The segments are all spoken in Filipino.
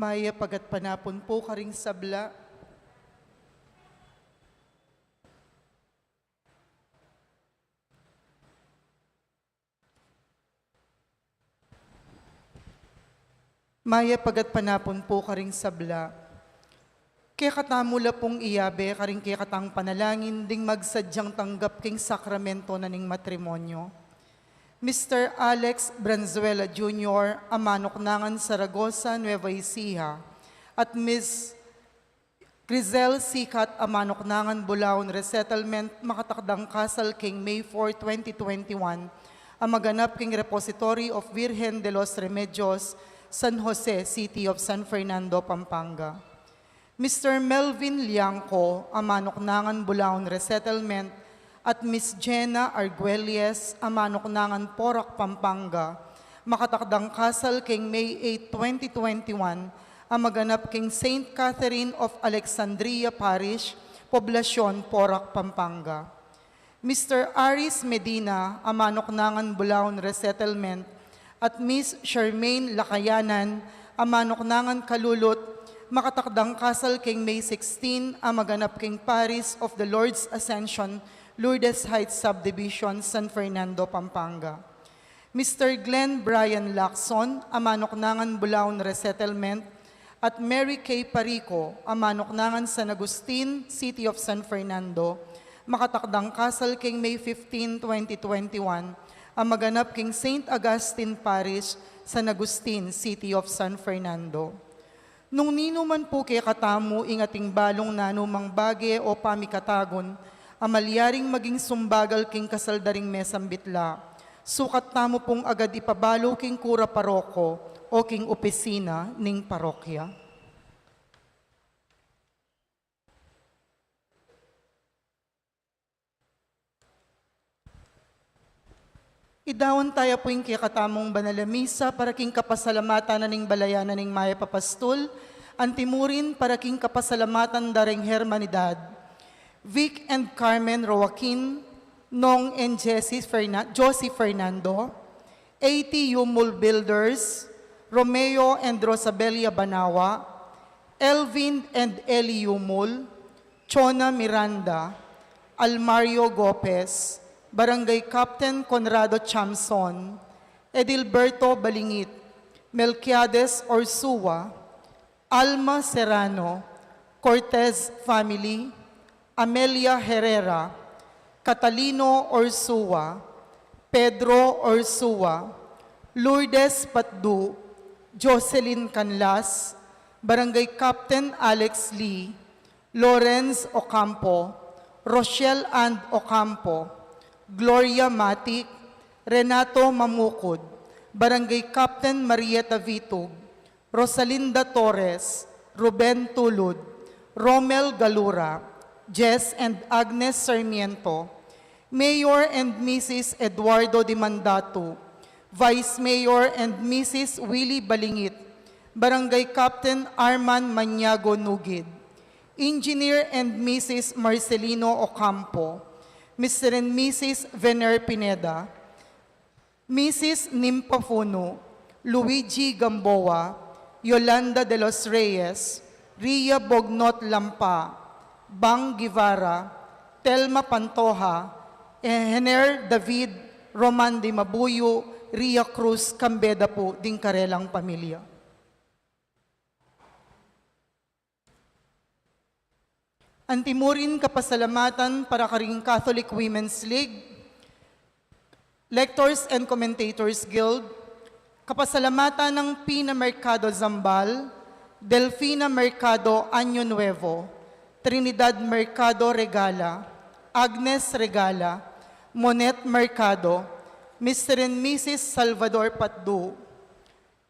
Maya pagat panapon po karing sabla. Maya pagat panapon po karing sabla. Kaya katamula pong iyabe karing kaya katang panalangin ding magsadyang tanggap king sakramento na ning matrimonyo. Mr. Alex Branzuela Jr., Amanoknangan, Saragosa, Nueva Ecija, at Ms. Grizel Sikat, Amanoknangan, Bulaon Resettlement, makatakdang kasal king May 4, 2021, ang maganap king Repository of Virgen de los Remedios, San Jose, City of San Fernando, Pampanga. Mr. Melvin Liangco, Amanoknangan, Bulaon Resettlement, at Ms. Jenna Arguelles, Amanoknangan, Porac, Pampanga, makatakdang kasal king May 8, 2021, ang maganap king St. Catherine of Alexandria Parish, Poblasyon, Porac, Pampanga. Mr. Aris Medina, Amanoknangan, Bulaon Resettlement, at Ms. Charmaine Lakayanan, Amanoknangan, Kalulot, makatakdang kasal king May 16, ang maganap king Paris of the Lord's Ascension, Lourdes Heights Subdivision, San Fernando, Pampanga. Mr. Glenn Brian Lacson, Amanoknangan, Bulaon Resettlement, at Mary K. Parico, Amanoknangan, San Agustin, City of San Fernando, makatakdang kasal king May 15, 2021, ang maganap king St. Augustine Parish, San Agustin, City of San Fernando. Nung nino man po kay katamu ingating balong nanumang bage o pamikatagon, amalyaring maging sumbagal king kasaldaring mesang bitla, sukat tamo pong agad ipabalo king kura paroko o king opisina ning parokya. Idawan tayo po yung kikatamong banalamisa para king kapasalamatan na ning balayanan ning Maya Papastol, antimurin para king kapasalamatan daring hermanidad. Vic and Carmen Roaquin, Nong and Josie Fernando, A.T. Yumul Builders, Romeo and Rosabelia Banawa, Elvin and Eli Yumul, Chona Miranda, Almario Gopez, Barangay Captain Conrado Chamson, Edilberto Balingit, Melquiades Orsua, Alma Serrano, Cortez Family, Amelia Herrera, Catalino Orsua, Pedro Orsua, Lourdes Patdu, Jocelyn Canlas, Barangay Captain Alex Lee, Lawrence Ocampo, Rochelle and Ocampo, Gloria Matic, Renato Mamukod, Barangay Captain Marieta Vitug, Rosalinda Torres, Ruben Tulud, Romel Galura, Jess and Agnes Sarmiento, Mayor and Mrs. Eduardo Di Mandato, Vice Mayor and Mrs. Willie Balingit, Barangay Captain Arman Maniago Nugid, Engineer and Mrs. Marcelino Ocampo, Mr. and Mrs. Vener Pineda, Mrs. Nimpa Funo, Luigi Gamboa, Yolanda de los Reyes, Ria Bognot Lampa, Bang Guevara, Telma Pantoja, Henner David, Roman Di Mabuyo, Ria Cruz Cambeda po, ding karelang pamilya. Antimurin kapasalamatan para karing Catholic Women's League, Lectors and Commentators Guild, kapasalamatan ng Pina Mercado Zambal, Delfina Mercado Año Nuevo, Trinidad Mercado Regala, Agnes Regala, Monet Mercado, Mr. and Mrs. Salvador Patdu,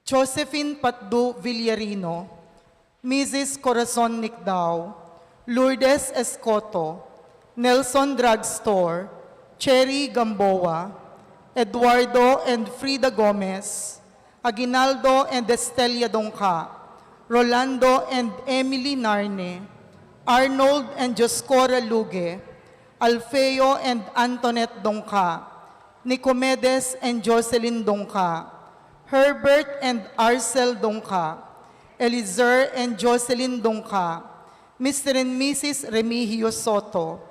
Josephine Patdu Villarino, Mrs. Corazon Nicdao, Lourdes Escoto, Nelson Drugstore, Cherry Gamboa, Eduardo and Frida Gomez, Aguinaldo and Estelia Dongka, Rolando and Emily Narne, Arnold and Joscora Luge, Alfeo and Antoinette Dongka, Nicomedes and Jocelyn Dongka, Herbert and Arcel Dongka, Elizer and Jocelyn Dongka, Mr. and Mrs. Remigio Soto,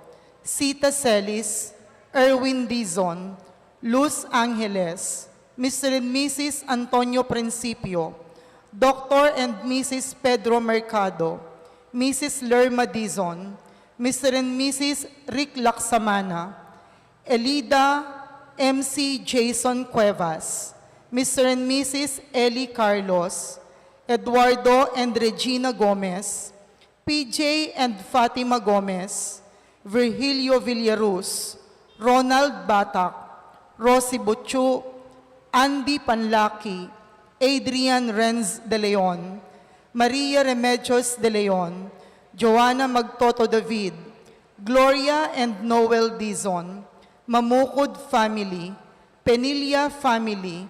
Sita Celis, Erwin Dizon, Luz Angeles, Mr. and Mrs. Antonio Principio, Dr. and Mrs. Pedro Mercado, Mrs. Lerma Dizon, Mr. and Mrs. Rick Laksamana, Elida MC Jason Cuevas, Mr. and Mrs. Ellie Carlos, Eduardo and Regina Gomez, PJ and Fatima Gomez, Virgilio Villaruz, Ronald Batak, Rosie Butchu, Andy Panlaki, Adrian Renz de Leon, Maria Remedios de Leon, Joanna Magtoto David, Gloria and Noel Dizon, Mamukod family, Penilla family,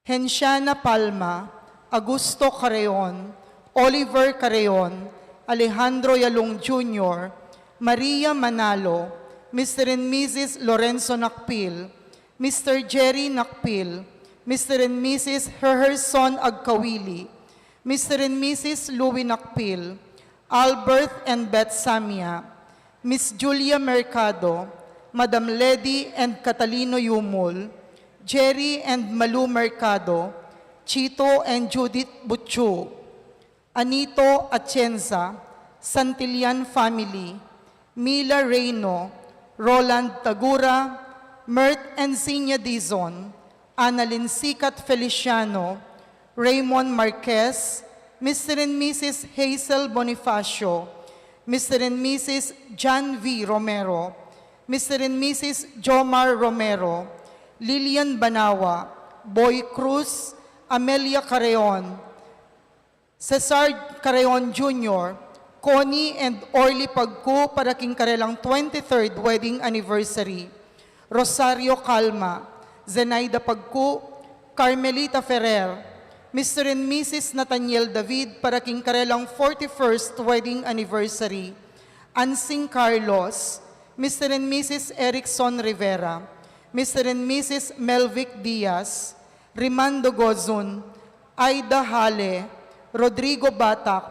Hensiana Palma, Augusto Careon, Oliver Careon, Alejandro Yalong Jr., Maria Manalo, Mr. and Mrs. Lorenzo Nakpil, Mr. Jerry Nakpil, Mr. and Mrs. Herherson Agkawili, Mr. and Mrs. Louie Nakpil, Albert and Beth Samia, Miss Julia Mercado, Madam Lady and Catalino Yumul, Jerry and Malu Mercado, Chito and Judith Butchu, Anito Atienza, Santillan family, Mila Reyno, Roland Tagura, Mert and Zinia Dizon, Annalyn Sicat Feliciano, Raymond Marquez, Mr. and Mrs. Hazel Bonifacio, Mr. and Mrs. John V. Romero, Mr. and Mrs. Jomar Romero, Lilian Banawa, Boy Cruz, Amelia Careon, Cesar Careon Jr., Connie and Orly Pagku para king karelang 23rd wedding anniversary, Rosario Calma, Zenaida Pagku, Carmelita Ferrer, Mr. and Mrs. Nathaniel David para king karelang 41st wedding anniversary, Ansing Carlos, Mr. and Mrs. Erickson Rivera, Mr. and Mrs. Melvic Diaz, Rimando Gozun, Aida Hale, Rodrigo Batak,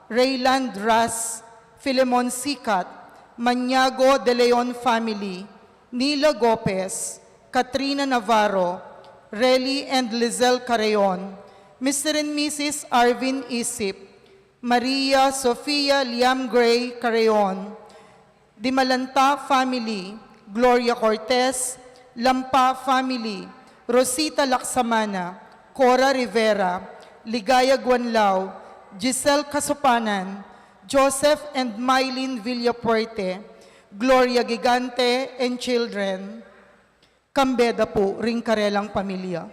Rayland Ras, Filemon Sicat, Maniago de Leon family, Nila Gopez, Katrina Navarro, Relly and Lizelle Careon, Mr. and Mrs. Arvin Isip, Maria Sofia Liam Gray Careon, Dimalanta family, Gloria Cortez, Lampa family, Rosita Laksamana, Cora Rivera, Ligaya Guanlao, Giselle Kasupanan, Joseph and Mylene Villapuerte, Gloria Gigante and children, Kambeda po, ring karelang pamilya.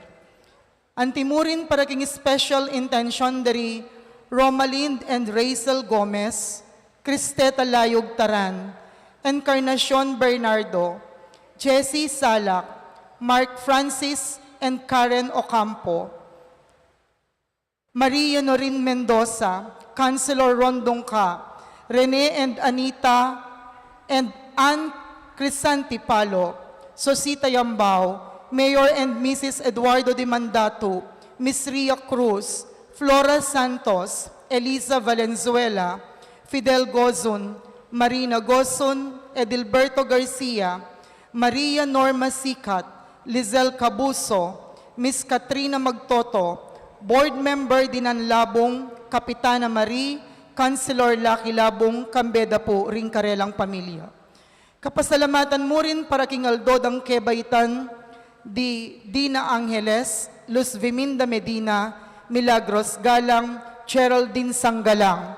Antimurin para king special intention dari Romalind and Rachel Gomez, Cristeta Layog Taran, Encarnacion Bernardo, Jessie Salak, Mark Francis and Karen Ocampo, Maria Norin Mendoza, Councilor Rondongka, Rene and Anita and Ann Crisanti Palo, Sosita Yambao, Mayor and Mrs. Eduardo de Mandato, Miss Ria Cruz, Flora Santos, Eliza Valenzuela, Fidel Gozon, Marina Gozon, Edilberto Garcia, Maria Norma Sicat, Lizelle Cabuso, Miss Katrina Magtoto, Board Member Dinanlabong, Kapitana Marie, Councilor Lucky Labong, Kambeda po, ring karelang pamilya. Kapasalamatan mo rin para king Aldodang Kebaitan, di Dina Angeles, Luz Viminda Medina, Milagros Galang, Geraldine Sanggalang.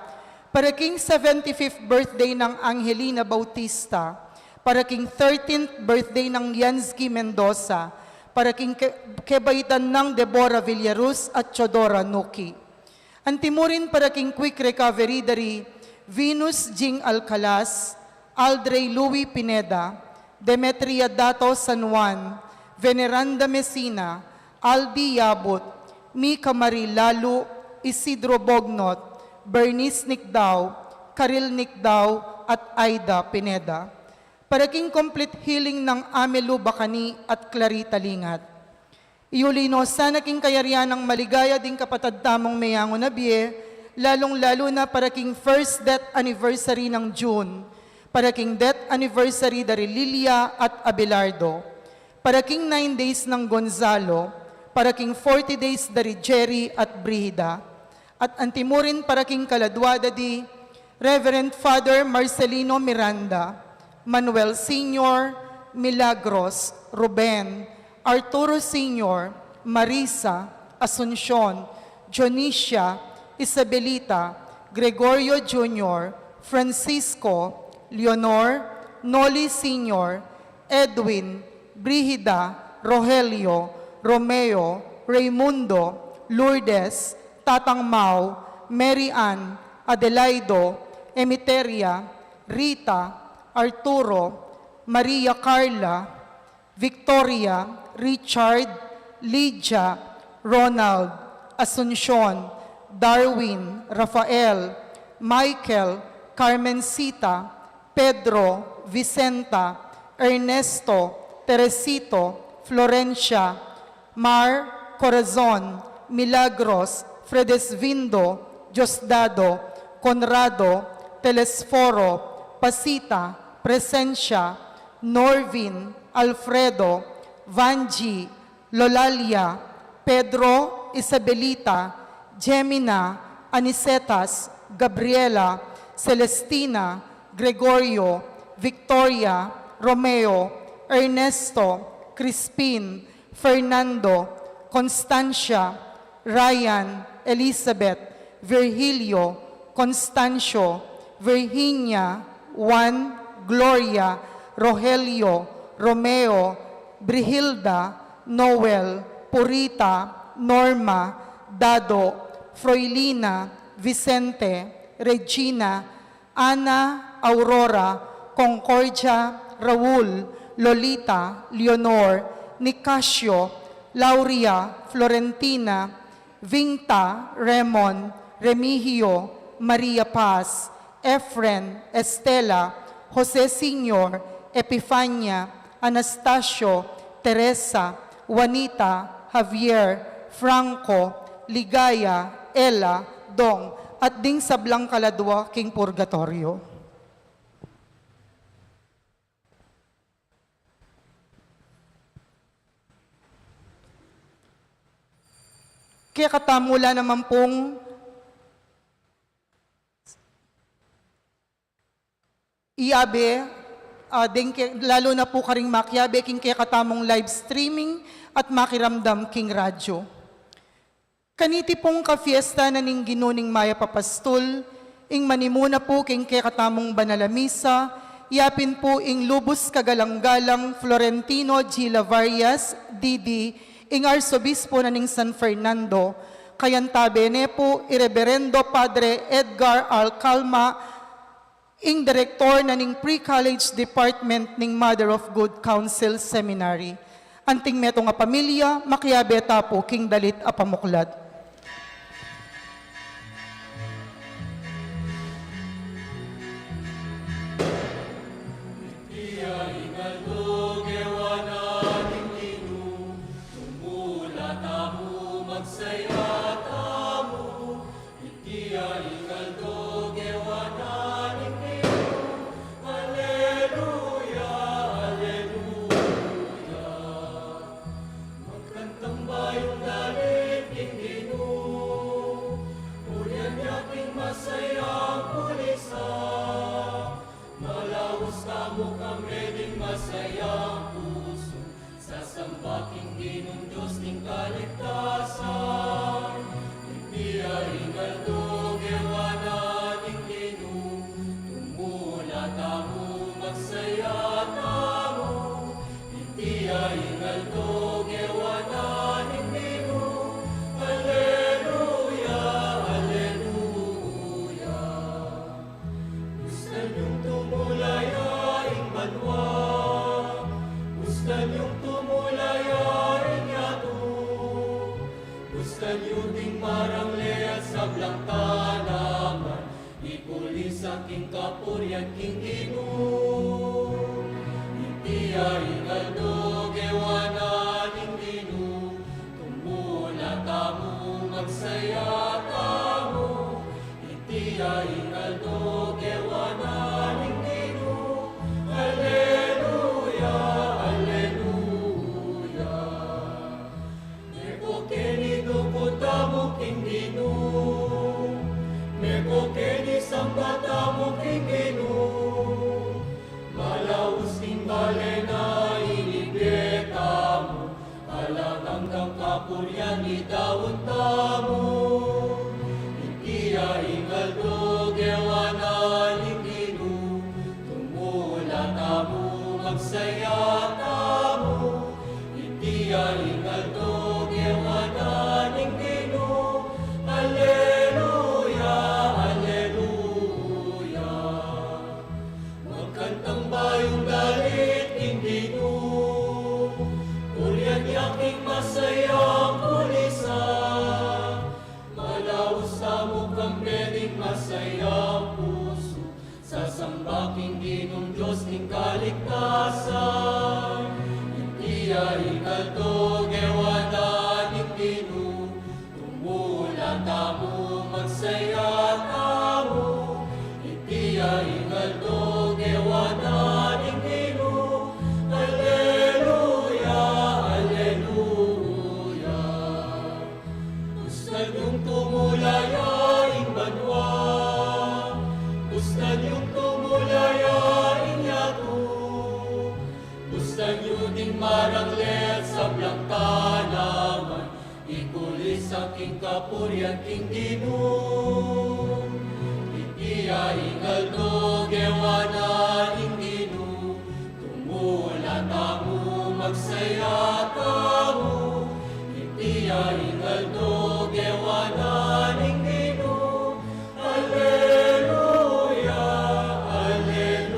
Para king 75th birthday ng Angelina Bautista, para king 13th birthday ng Yansky Mendoza, para king kebaitan ng Deborah Villaruz at Chodora Nuki. Antimurin para king quick recovery dari Venus Jing Alcalas, Aldrey Louis Pineda, Demetria Dato San Juan, Veneranda Messina, Aldi Yabut, Mika Marie Lalu, Isidro Bognot, Bernice Nicdao, Karil Nicdao at Aida Pineda. Para king complete healing ng Amelu Bacani at Clarita Lingat. Iulino sana king kayarian ng maligaya ding kapatad tamong mayango na biye, lalong-lalo na para king first death anniversary ng June, para king death anniversary dari Lilia at Abelardo, para king 9 days ng Gonzalo, para king 40 days dari Jerry at Brihida, at antimurin para king kaladwada di Reverend Father Marcelino Miranda, Manuel Sr., Milagros, Ruben, Arturo Sr., Marisa, Asuncion, Jonicia, Isabelita, Gregorio Jr., Francisco, Leonor, Noli Sr., Edwin, Brihida, Rogelio, Romeo, Raimundo, Lourdes, Tatang Mau, Mary Ann, Adelaido, Emiteria, Rita, Arturo, Maria Carla, Victoria, Richard, Lydia, Ronald, Asuncion, Darwin, Rafael, Michael, Carmencita, Pedro, Vicenta, Ernesto, Teresito, Florencia, Mar, Corazon, Milagros, Fredesvindo, Diosdado, Conrado, Telesforo, Pasita, Presencia, Norvin, Alfredo, Vanji, Lolalia, Pedro, Isabelita, Gemina, Anicetas, Gabriela, Celestina, Gregorio, Victoria, Romeo, Ernesto, Crispin, Fernando, Constancia, Ryan, Elizabeth, Virgilio, Constancio, Virginia, Juan, Gloria, Rogelio, Romeo, Brihilda, Noel, Purita, Norma, Dado, Froilina, Vicente, Regina, Ana, Aurora, Concordia, Raul, Lolita, Leonor, Nicasio, Lauria, Florentina, Vinta, Remon, Remigio, Maria Paz, Efren, Estela, Jose Senior, Epifania, Anastasio, Teresa, Juanita, Javier, Franco, Ligaya, Ella, Dong, at ding sablang kaladwa king purgatorio. Kaya katamula naman pong iabe, lalo na po karing makyabe king kaya katamong live streaming at makiramdam king radyo. Kaniti pong ka-fiesta na ning ginuning Maya Papastol, ing manimuna po king kaya katamong banalamisa, yapin po ing lubos kagalanggalang Florentino G. Lavarias, Didi, ing Arsobispo na ning San Fernando, kayantabe ne po Ireberendo Padre Edgar Alcalma, ing Direktor na ning Pre-College Department ning Mother of Good Counsel Seminary. Anting meto nga pamilya, makiabeta po king dalit apamuklat. kapuryan idawon tamo, ikiya ingaldo gewanan inginu, tumula tamo magsaya tamo, ikiya ingaldo gewanan inginu, Alleluia, Alleluia. Magkantang bayong dalit inginu, Kuryan yaking masayang kulisa, malaos sa mukhang pwedeng masayang puso, sasambaking ginong Diyos ning kaligtasan. Hindi ay kalto gewanan ning ginu, tumula tamo magsaya tamo. Hindi ay kalto gewanan ning ginu, Alleluia, Alleluia. Ustad yung tumulaya ing banwa, ustad yung tumulaya ing yato, ustad yung ding maranglet sa blang tanaman, ikulis ang king kapuryan king Ginoo. Ikiya ingaldo gewanan ing Ginoo, tumula tamo magsaya tamo. Ikiya ingaldo gewanan ing Ginoo, Alleluia, Alleluia.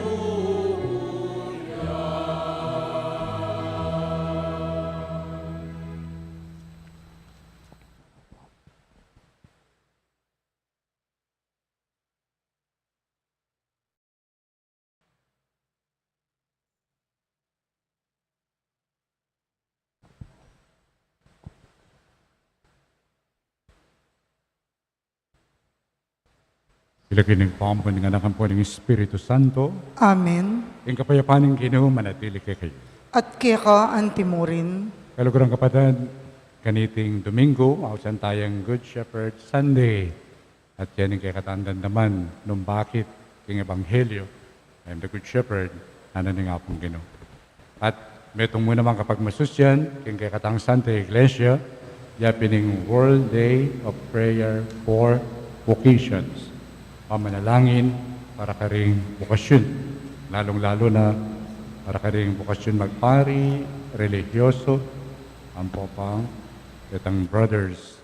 Ilagin ng pampan ng anak po ng Espiritu Santo, Amen. yung kapayapaan ng Ginoo manatili kay kayo. At kaya ka antimurin, Kalugurang kapatid, kaniting Domingo, ausan tayong Good Shepherd Sunday. At yan yung kay katandan naman, nung bakit king Ebanghelyo, I am the Good Shepherd, ano nga pong Ginoo. At metong mo naman kapag masusyan, king kay katang Santa Iglesia, yapining World Day of Prayer for Vocations. Pamanalangin para karing bukasyon. Lalong-lalo na para karing bukasyon magpari, religyoso, ang popang, itang brothers.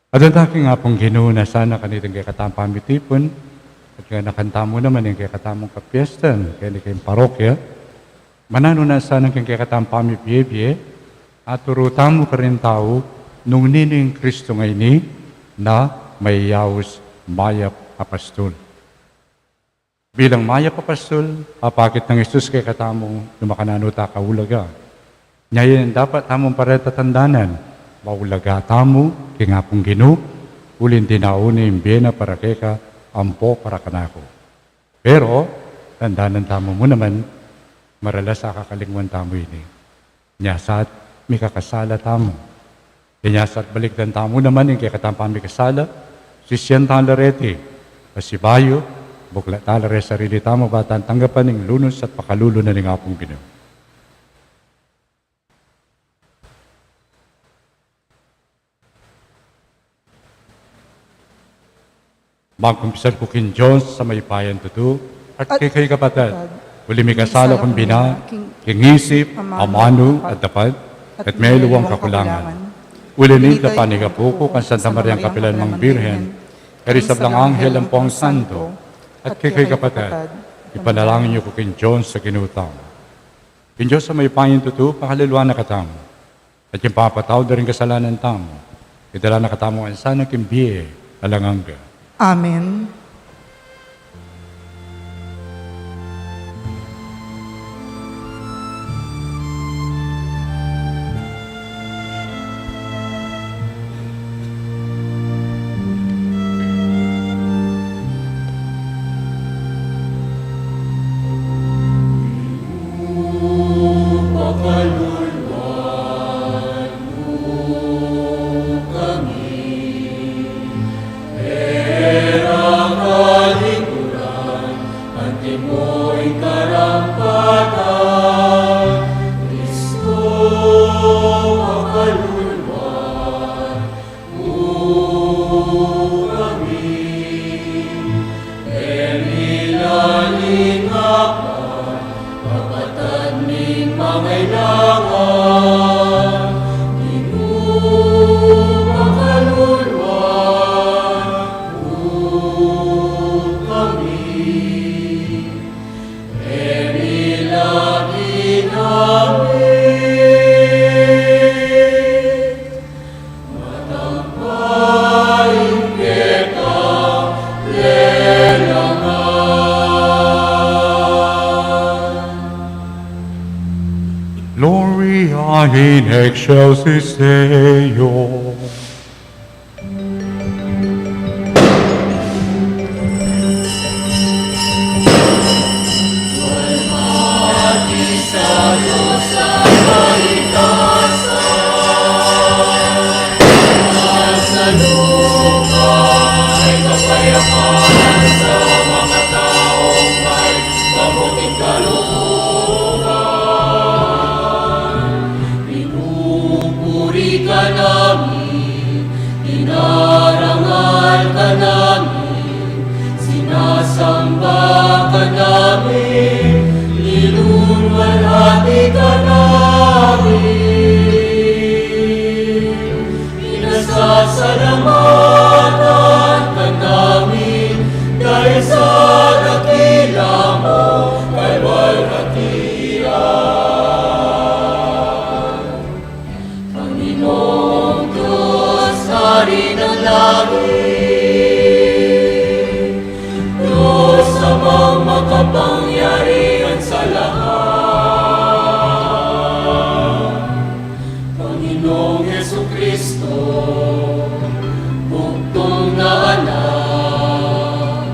At ang taking nga pong Ginoo na sana kanitong kay katang pamitipon, at kaya nakanta mo naman yung kay katamong kapiestan, kaya ni kayong parokya, manano na sana kayong kay katang pamipiyebye, at turutan mo ka rin tao, nung nining Kristo ngayon ni, na may yaos mayap apastol. Bilang mayap apastol, apakit ng Isus kay katamong lumakanano ta kaulaga. Ngayon dapat tamong pareta tandanan, maulaga tamo, kay nga pong Ginoo, ulin tinauni imbena para kay ka, ampo para kanako. Pero, tandanan tamo mo naman, maralas sa kakalingwan tamo ini. Nyasat, may kakasala tamo. Nyasat balikdan tamo naman, yung kay katampa may kasala, sisyan talarete, pasibayo, bukla talare sarili tamo batan tanggapan ng lunos at pakalulo na ng apong Ginoo. Magkumpisal ko kin Diyos sa may payan tutu, at kay kay kapatid, uli may kasala kong bina, kingisip, amano at dapat, at may luwang kakulangan. Uli nita panigapuko kan Santa Mariang Kapilan Mang Birhen, karisablang anghel ang puang santo, at kay kay kapatid, ipanalangin niyo ko kin Diyos sa ginutang. Kin Diyos sa may payan tutu, pakalilwa na katamo, at yung papataw na rin kasalanan tamo, idala na katamo ang sana kimbiye, alangangga. Amen. Era in excelsis Deo. Pinupuri ka namin, inarangal ka namin, sinasamba ka namin, niluluwalhati ka namin. Pinasasalamatan ka namin dahil sa dakila mo kay walhatian. Panginoong Diyos, Hari ng langit, Diyos amang makapangyarihan sa lahat. Panginoong Jesucristo, bugtong na anak,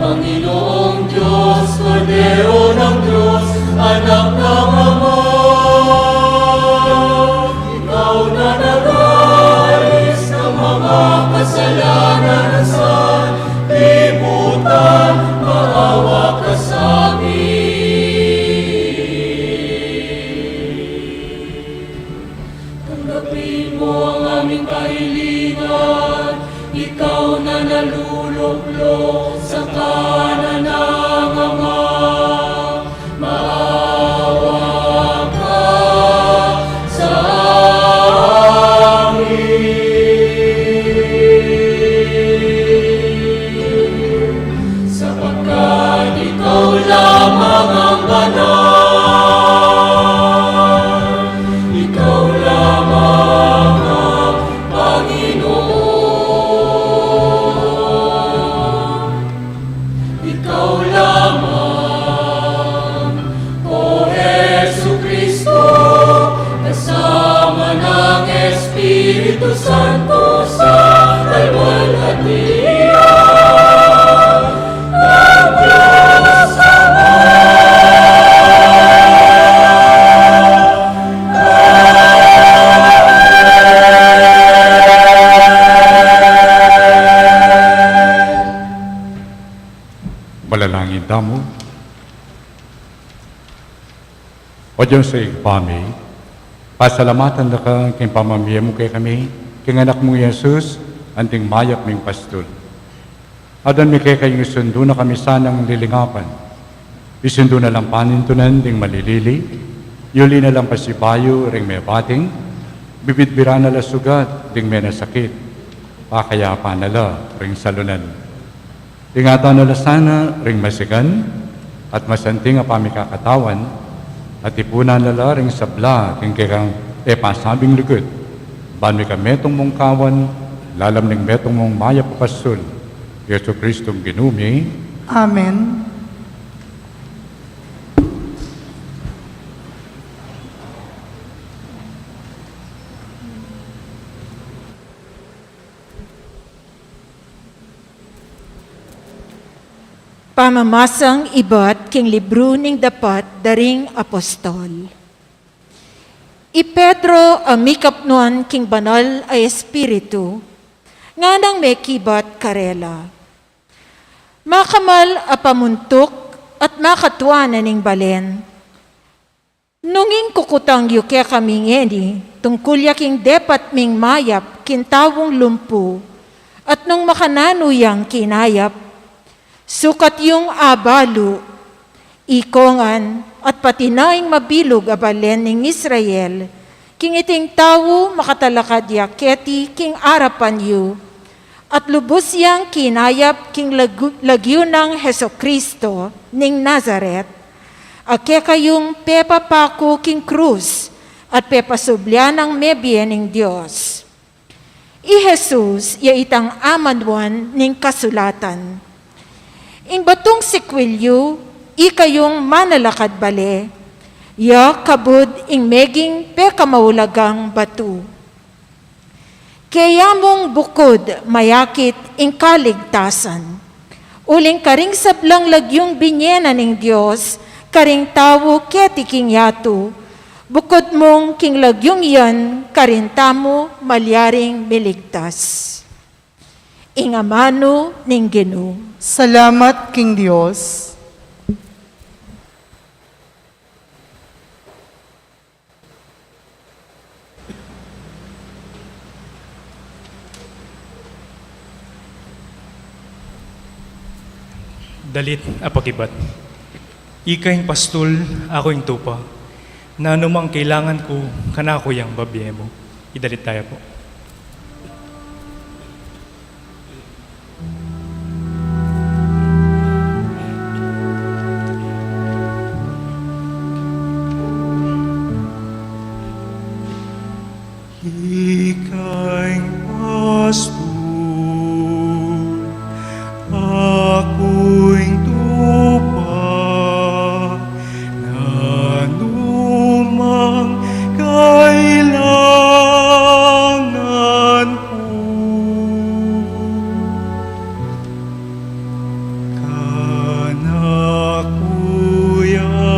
Panginoong Diyos, Kordero ng Diyos, anak ng Ama, ikaw na nag-alis ng mga kasalanan sa libutan, maawa ka sa amin. Tanggapin mo ang aming kahilingan, ikaw na nalulublog sa kanan ng Ama. Maawa ka sa amin. Sapagkat ikaw lamang ang banal, ikaw lamang ang Panginoon. Ikaw lamang, O Jesucristo, kasama ng Espiritu Santo sa kalwalhatian ng Diyos Ama. Malalangin damo. O Diyos sa igpami, pasalamatan na ka king pamamiyay mo kay kami, king anak mo Jesus, anting mayak ming pastol. Adan mi kay kayong isundo na kami sanang lilingapan. Isundo na lang panintunan ding malilili, yuli na lang pasibayo ring may bating, bibitbira na la sugat ding may nasakit, pakayapa na la ring salunan. Ingatan na la sana ring masigan, at masanting a pamikakatawan, at ipunan na la ring sabla king kikang pasabing lugod. Ban mi ka metong mong kawan, lalam ning metong mong maya papasul, Yesu Kristong ginumi. Amen. Pamamasang ibat king libro ning dapat daring apostol. I Pedro amikapnuan king banal ay espiritu, nga nang may kibat karela. Makamal a pamuntok at makatuanan ning balen. Nunging kukutang yuke kaming eni, tungkol yaking depat ming mayap kintawong lumpu, at nung makananuyang kinayap, sukat yung abalo, ikongan, at patinaing mabilog a balen ning Israel, king iting tawo makatalakad yaketi king arapan yu, at lubos yang kinayap king lagyo ng Heso Kristo ning Nazaret, ake kayong pepapako king krus, at pepasublyan ng mebye ning Diyos. I Jesus, ya itang amadwan ning kasulatan. Ing batong sikwilyo, ikayong manalakad bale, Ya kabud ing meging pekamaulagang batu. Kaya mong bukod mayakit ing kaligtasan. Uling karing sablang lagyong binyena ning Diyos, karing tawo keti king yato. Bukod mong king lagyong yan, karin tamo malyaring miligtas. Ing amano ning Ginoo. Salamat, King Diyos. Dalit apakibat. Ikaing pastol, ako yung tupa. Na anumang kailangan ko, kanako yung babiye mo. Idalit tayo po. Ikaing pastol, ako'y tupa, na anumang kailangan ko. Kanakuyang babiye mo.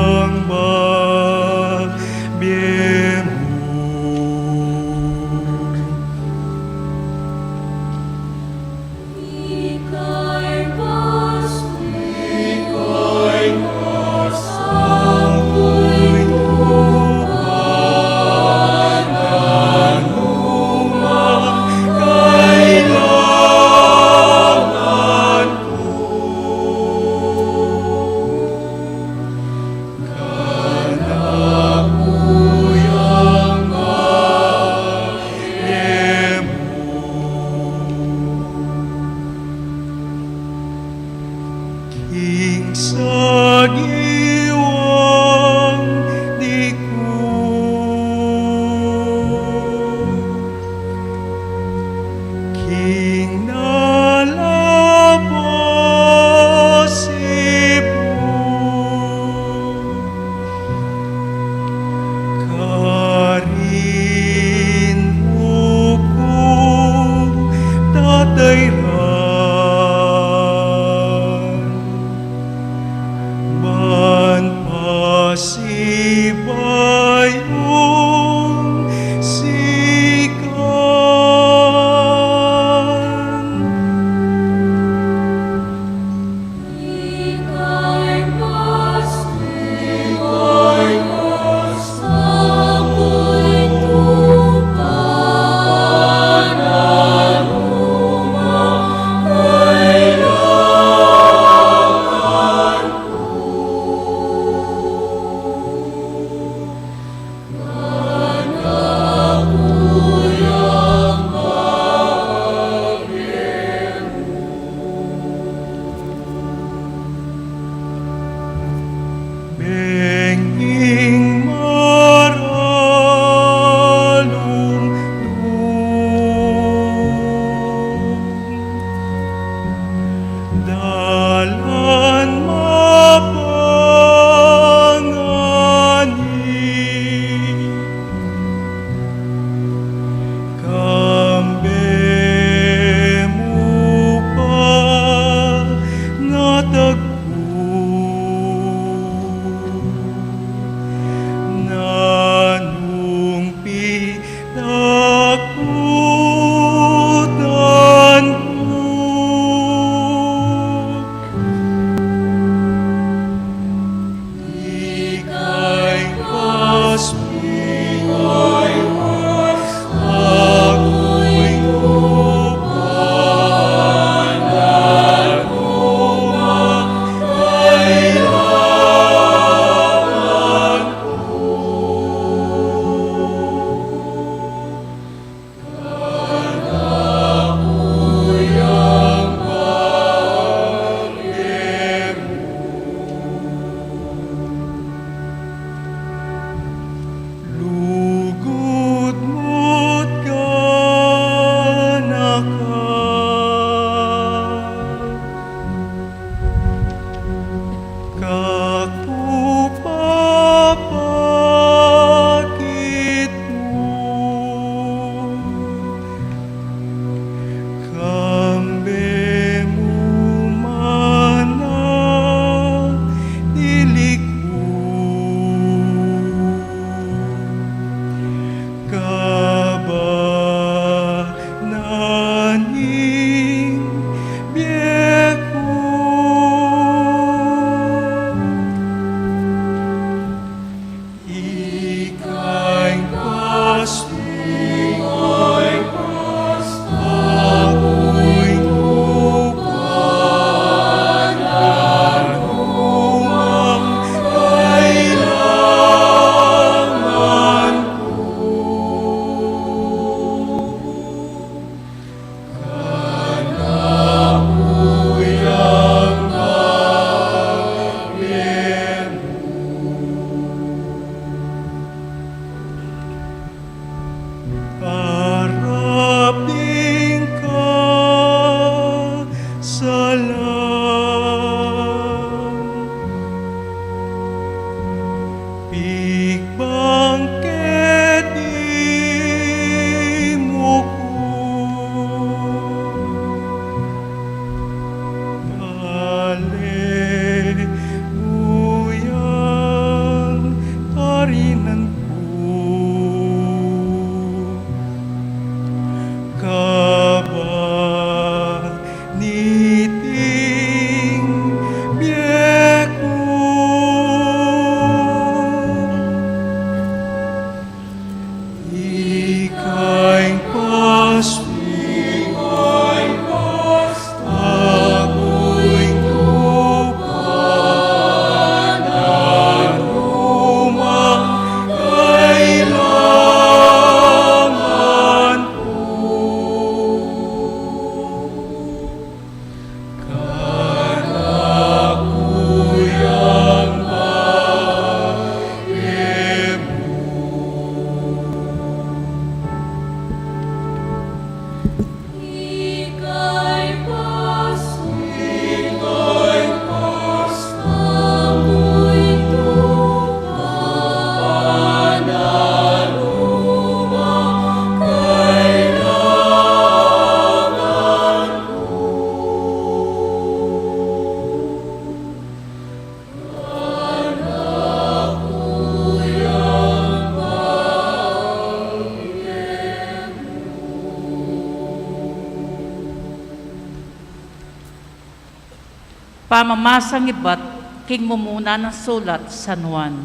Pamamasang iba't king mumuna ng sulat San Juan.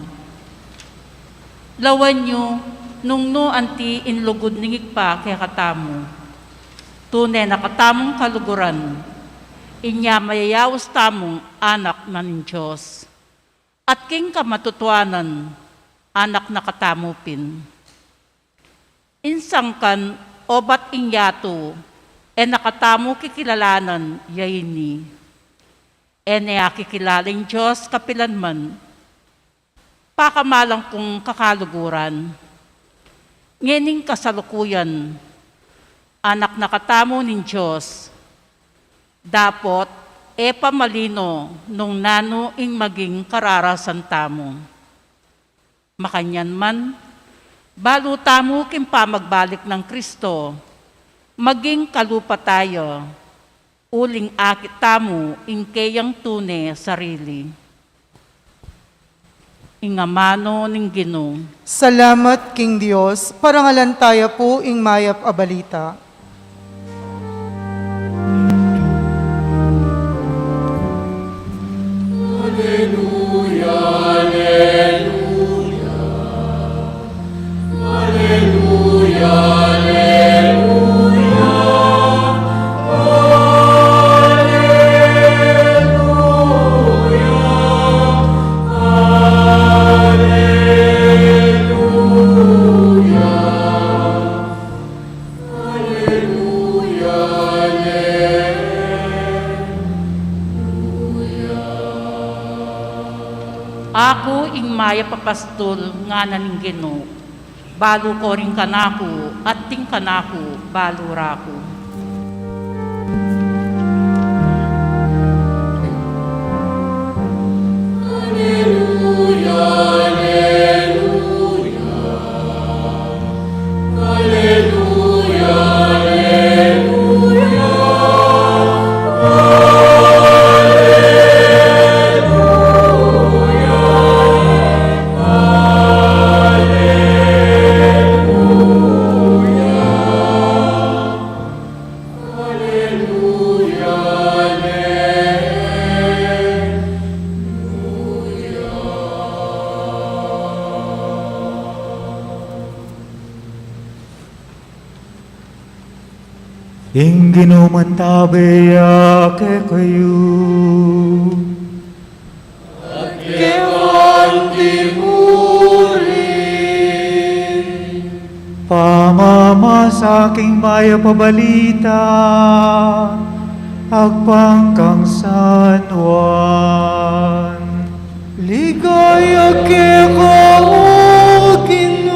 Lawan nyo, nung no anti inlugod ningig pa kaya katamo. Tunay na katamong kaluguran, inya mayayawas tamong anak na ng Diyos. At king kamatutuanan, anak na katamupin. Insangkan, obat inyato, nakatamo kikilalanan, yayini. Kikilaling Diyos kapilanman, pakamalang kong kakaluguran. Ngening kasalukuyan, anak na katamo ng Diyos, dapot pamalino nung nano ing maging kararasan tamo. Makanyan man, balo tamo kimpa magbalik ng Kristo, maging kalupa tayo, uling akit tamo ing kayang tune sarili. Ingamano ning Ginoo. Salamat, King Diyos, parangalan tayo po ing mayap a balita. Ako ing maya papastol nga naning Ginoo, balo ko rin kanako at ting kanako balo rako. Ing ginumantabaya ke kayo. Pamama sa aking maya pabalita, agpangkang San Juan. Ligaya ke kao Ginoo.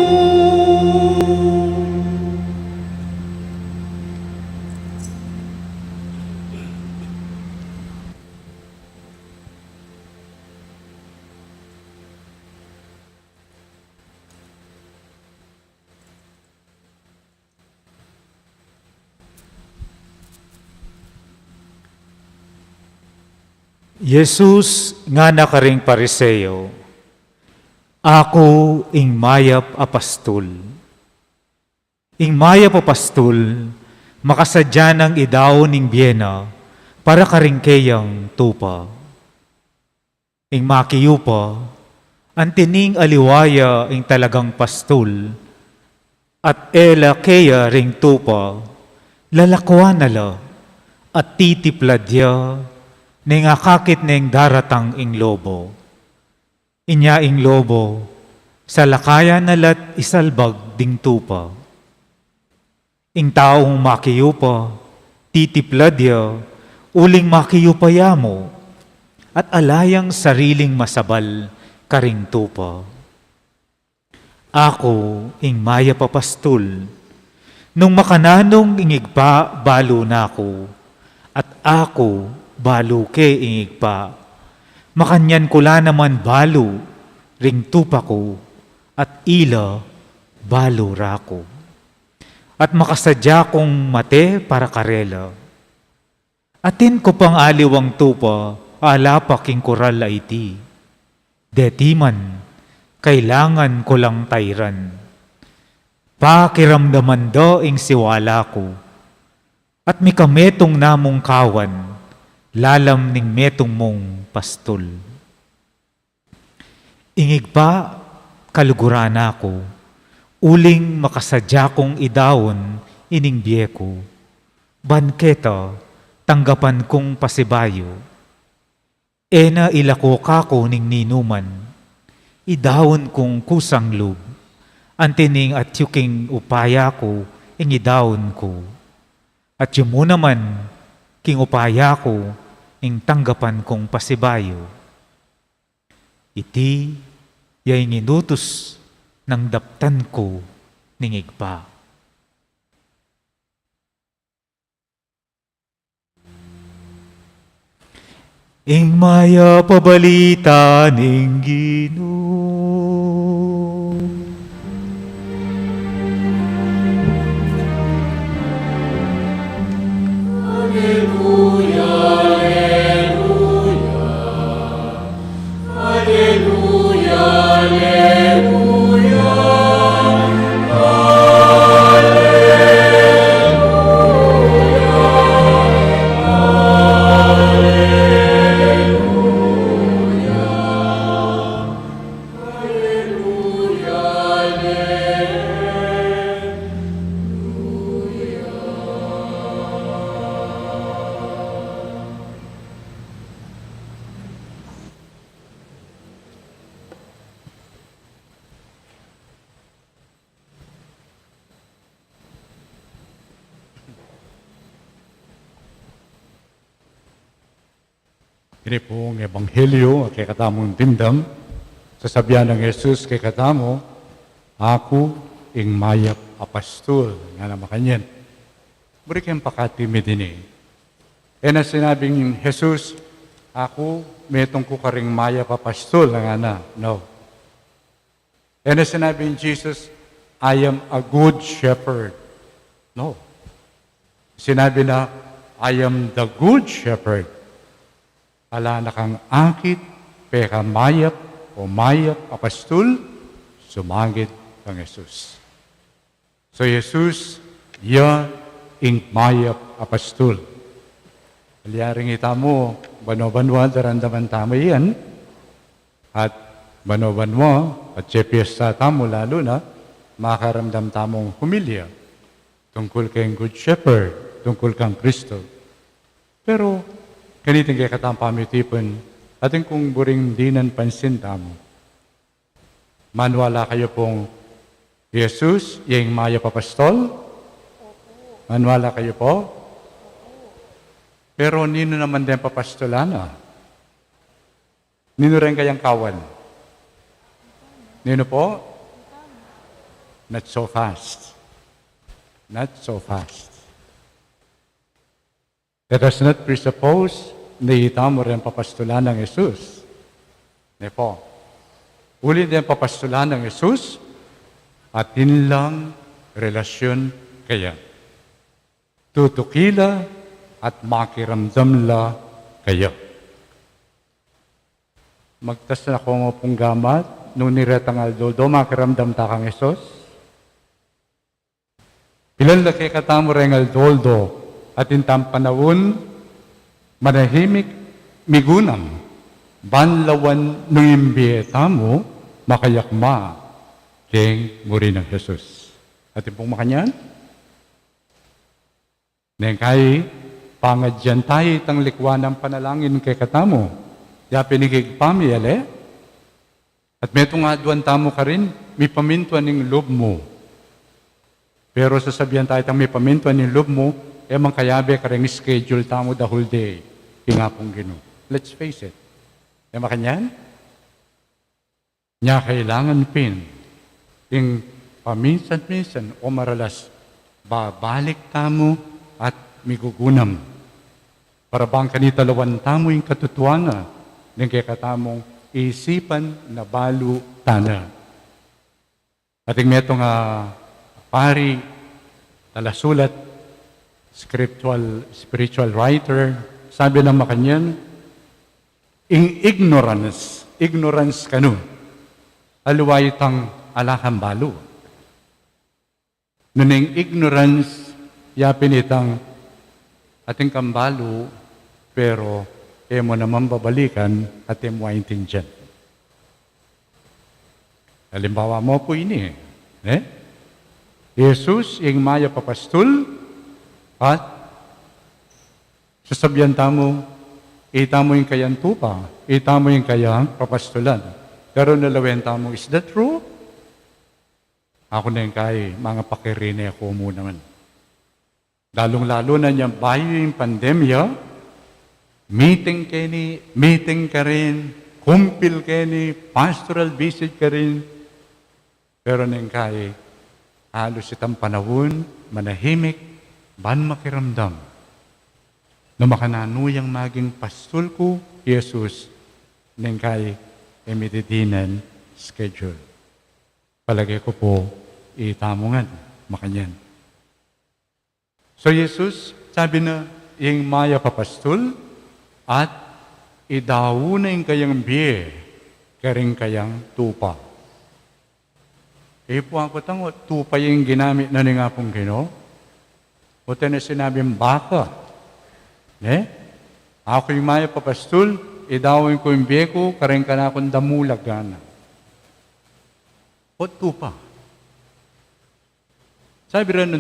Jesus nga nakaring pariseo, ako ing mayap apastol. Ing mayap apastol, makasadya ng idaw ning biyena para karingkeyang tupa. Ing makiyupa, antining aliwaya ing talagang pastol, at ela keya ring tupa, lalakwan nala at titipladya ning akakit ning daratang ing lobo. Inya ing lobo, sa lakaya nalat isalbag ding tupa. Ing taong makiyupa, titipladya, uling makiyupaya mo, at alayang sariling masabal karing tupa. Ako ing maya papastol, nung makananong ingigpa balo nako, at ako balo ke ingig pa. Makanyan kula naman balo, ring tupa ko, at ila balo rako. At makasadya kong mate para karela. Atin ko pang aliwang tupa, alapak king koral iti. Detiman, kailangan ko lang tayran. Pakiramdaman do ing siwala ko. At mikametong namong kawan, lalam ning metong mong pastol. Ingig pa, kaluguran ako, uling makasadya kong idawon ining biyeko. Banketa, tanggapan kong pasibayo. Ena ilako kako ning ninuman, idawon kong kusang lub, antining at yuking upaya ko, ing idawon ko. At yung mo naman, king upaya ko, ing tanggapan kong pasibayo. Iti, yay inutos ng daptan ko ningig pa. Ing maya pabalita ning Ginoo. Ini pong Ebanghelyo kay katamong timdam, sasabihan ng Jesus kay katamo, ako ing mayap apastol, nga na makanyan. Buri kayong pakatimid ini. E na sinabing Jesus, ako metong ko karing mayap apastol, nga na. No. E na sinabing Jesus, I am a good shepherd. No. Sinabi na, I am the good shepherd. Ala na kang akit, peka mayap o mayap apastol, sumangit kang Jesus. So Jesus, ya ing mayap apastol. Aliyaring ita mo, bano-banwa, darandaman tamo yan. At bano-banwa, at siya tamo lalo na, makaramdam tamong humilya. Tungkol kayong good shepherd, tungkol kang Kristo. Pero, kaniting kaya katang pamitipon, ating kung buring dinan pansin tamo. Manwala kayo pong Jesus, yung maya papastol? Manwala kayo po? Pero nino naman din papastolana? Nino rin kayang kawan? Nino po? Not so fast. Not so fast. Let us not presuppose na itamo rin papastulan ng Jesus. Hindi po. Uli din papastulan ng Jesus at lang relasyon kaya. Tutukila at makiramdamla kaya. Magtas na ko mo pong gamat nung niretang aldodo, makiramdam ta kang Jesus. Ilan na kay katamo rin aldoldo at intang panahon, manahimik, migunang, banlawan nung imbiyeta mo, makayakma, keng muri ng Jesus. At yung pong makanyan, neng kay, pangadyan tayo itang likwan ng panalangin kay katamo, ya pinigig pamiyale, at metong aduan tamo ka rin, may pamintuan ng loob mo. Pero sasabihan tayo itang may pamintuan ng loob mo, emang kayabe kareng schedule tamo the whole day. Pingapong gino. Let's face it. Ema kanyan? Nya kailangan pin. Yung paminsan-minsan o maralas, babalik tamo at migugunam. Para bang kanitalawan tamo yung katutuana ng kaya katamong isipan na balu tana. At yung metong pari, talasulat, spiritual writer, sabi ng makanyan, in ignorance kanu, aluway tang alakang balo. Nuning ignorance, yapin itang ating kambalo, pero mo naman babalikan at mo intindihan. Halimbawa mo po ini, Jesus, yung maya papastul, at sasabihan tamo, ita mo yung kayang tupa, ita mo yung kayang papastulan. Pero nalawen tamo, is that true? Ako na yung kay, mga pakirine ako mo naman. Lalong-lalo na niya, bayo yung pandemya, meeting ka rin, kumpil ka ni, pastoral visit ka rin. Pero nang kay, halos itang panahon, manahimik, ban makiramdam. No makananuyang maging pastul ko, Jesus, nang kay, emitidinan schedule. Palagay ko po, itamungan, makanyan. So Jesus, sabi na, yung maya papastul, at idawo na yung kayang biye, karing kayang tupa. Po ako tango, tupa yung ginamit na ni nga pong Ginoo. O tayo na sinabing baka. Ako yung maya papastul, idawin ko yung biye ko, karing ka na akong damulag gana. O tupa. Sabi rin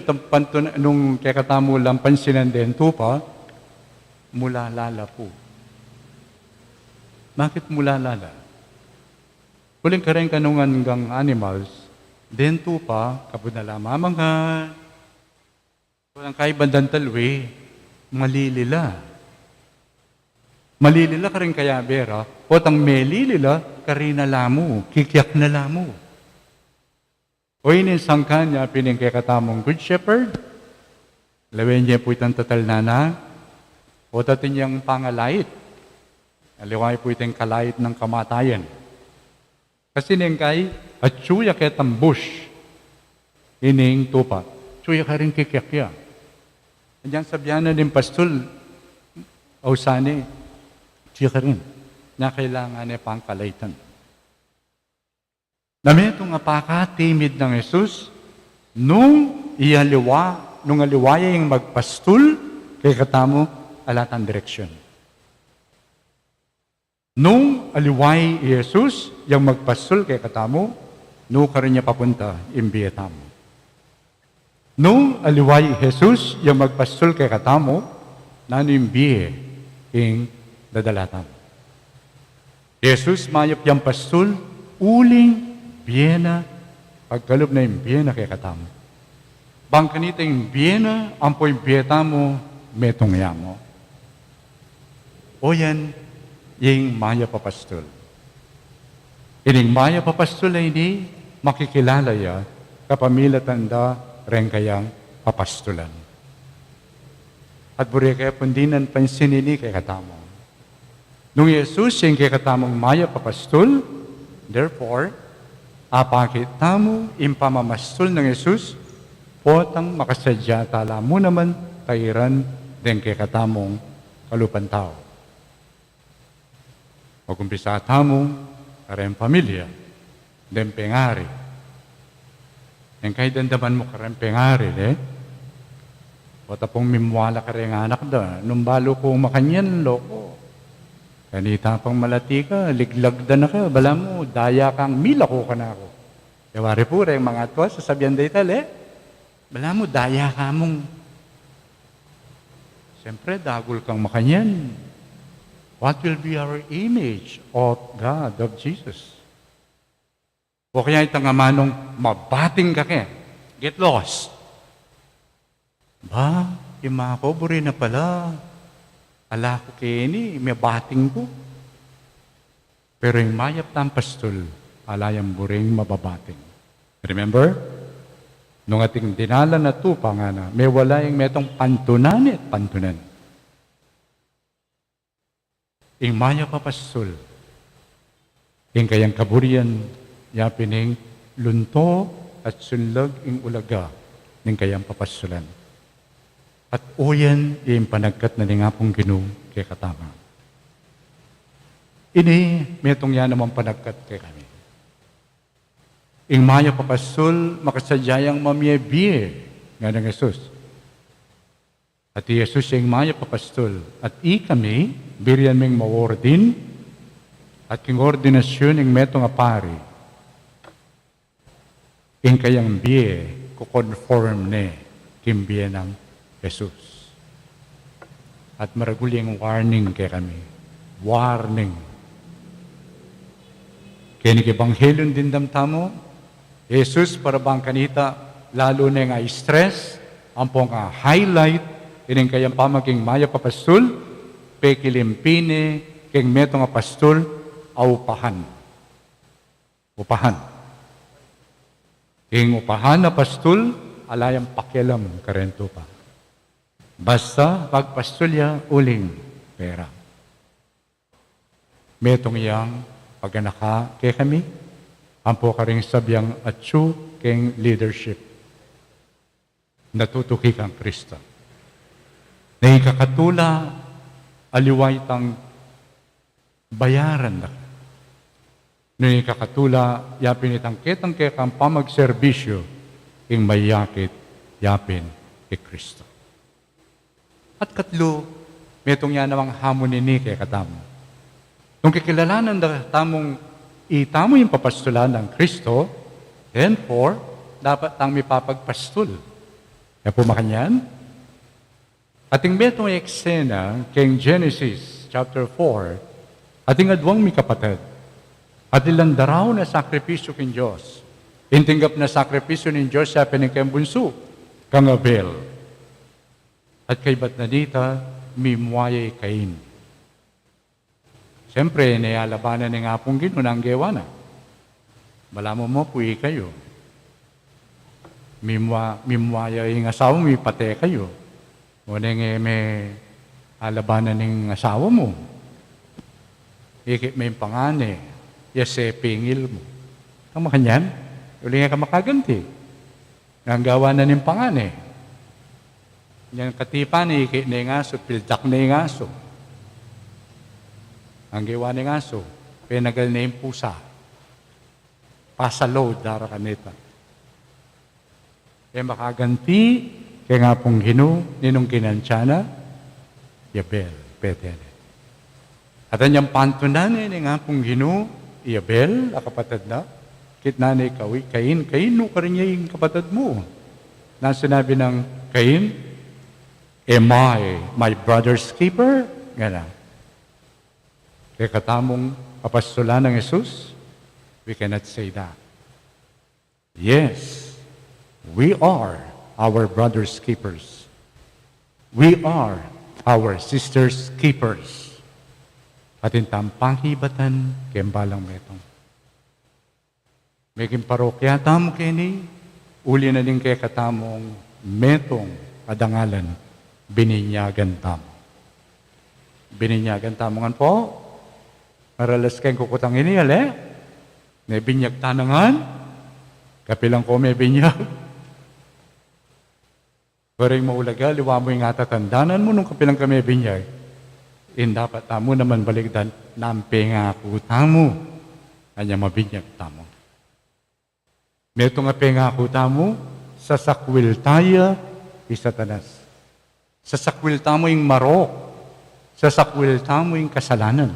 nung kekatamo lang pansinan din, tupa, mula lala po. Bakit mula lala? Kuling ka rin kanungan hanggang animals, din tupa, kabunala mamanghan, walang kaibandan talwi, malilila. Malilila ka rin kaya, Bera, o tang melilila, karina lamo, kikyak na lamo. O ininsang kanya, pining kay katamong Good Shepherd, lawin niya po itang tatal na, o tatin niyang pangalait, aliway po itang kalait ng kamatayan. Kasi niyang kay, at suya ketang bush, ining tupa, suya ka rin kikyakya. Andiyan sabihan na ng pastul, o sani, suya ka rin, na kailangan niya pangkalaitan. Namin itong apaka-timid ng Jesus, nung aliwaya yung magpastul, kay katamo, alatang direksyon. Nung aliway Jesus, yung magpastul kay katamo, nung ka rin niya papunta, imbiya tamo. Nung aliway Jesus, yung magpastul kay katamo, nano imbiya, ing dadala tamo. Jesus, mayap yung pastul, uling, biyena, pagkalob na yung biyena kay katamo. Bangkanita yung biyena, ampo yung biyeta mo, metong yamo. O yan, yung maya papastul. Ining maya papastul ay hindi makikilala ya kapamila tanda rin kayang papastulan. At buri kaya pundinan pansinini kay katamo. Nung Jesus yung kay katamong maya papastul, therefore, apakit tamo impamamastul ng Jesus, potang makasadya tala mo naman kairan din kay katamong kalupan tao. O kumpisa tamo, kareng pamilya, den pengari. Yang kay dandaman mo kareng pengari, o tapong mimwala kareng anak da, nung balo ko makanyan, loko. Kanita pang malati ka, liglag da na ka, bala mo, daya kang mila ko ka na ako. Yawari po rin, mga atwa, sasabihan da ital, bala mo, daya ka mong. Siyempre, dagol kang makanyan. What will be our image of God, of Jesus? O kaya itang amanong, mabating ka kaya, get lost. Ba, yung mga koburi na pala, ala ko kini, may bating ko. Pero yung mayap ng pastul, alayang buring mababating. Remember? Nung ating dinala na tupa nga na, may wala yung metong pantunan at pantunan. Yung mayap pa pastul, yung kayang kaburian, yapining lunto at sunlag yung ulaga ng kayang papastulan. At uyan, yung panagkat na nga pong Ginoo kay katama. Ini, metong yan naman panagkat kay kami. Ing maya papasul, makasadyayang mamiyebie nga ng Jesus. At Jesus yung maya papastol. At kami, birian ming mawordin, at king ordinasyon ng metong apari. Ing kayang biye, kukonform ne, kimbiye ng Jesus. At maraguling warning kay kami. Warning. Kaya ni Ebanghelyon din damtamo, Jesus para bang kanita, lalo na nga stress, ang pong highlight, ining kayang pamaging maya papastol, pekilimpine, keng metong apastol, aupahan. Upahan. Ing upahan na pastol, alayang pakialam karento pa. Basta pagpastolya, uling pera. Metong yang paganaka kay kami, ang po karing sabyang atsu keng leadership. Natutuki kang Kristo. Na ikakatula, aliway tang bayaran na. Na ikakatula, yapin itang ketang kekang pamagserbisyo, ing mayakit, yapin kay Kristo. At katlo, metong yan namang hamon ni kay katamo. Nung kikilalanan na tamong itamo yung papastulan ng Kristo, and for, dapat tang may papagpastol. Kaya po makanyan. Ating metong eksena, King Genesis chapter 4, ating adwang may kapatid, at ilang daraw na sakripisyo king Diyos. Intinggap na sakripisyo ng Diyos sa pinigkayang bunso, kang Abel. At kay ba't na dita, mimwayay Cain. Siyempre, niyalabanan ng apong Ginoo ng gewa na. Malamo mo, puwi kayo. Mimwaya yung asawa mo, ipate kayo. O nang may alabanan ng asawa mo. Ikip may pangane, yase pingil mo. Ang makanyan, uli nga ka makaganti. Ang gawa na ng pangane. Yan katipan, ikip na yung aso, pildak na yung aso. Ang gawa ng aso, penagal na yung pusa. Pasaload, dara kanita. E makaganti, kaya nga pong Ginoo, ninong kinansyana, Yabel, petene. At anyang pantunan, nga pong Ginoo, Yabel, kapatid na, kitna na ikaw, Cain, no ka rin niya yung kapatid mo. Na sinabi ng Cain, am I my brother's keeper? Gana. Kaya katamong apastolan ng Jesus, we cannot say that. Yes, we are our brother's keepers. We are our sister's keepers. At intampang hibatan, kembalang metong. Meging parokya tamo kini, uli na din kaya katamong metong adangalan, bininyagan tamo. Bininyagan tamo nga po, maralas kayong kukutang ini, ale? May binyag tanangan? Kapilang ko may binyag. Paring maulaga, liwa mo yung atatandanan mo nung kapilang ka may binyag. Dapat tamo naman baligdan, nampi nga kuta mo. Kanya mabinyag tamo. Meto nga penga kuta mo, sasakwil tayo, isatanas. Sasakwil tamo yung marok. Sasakwil tamo yung kasalanan.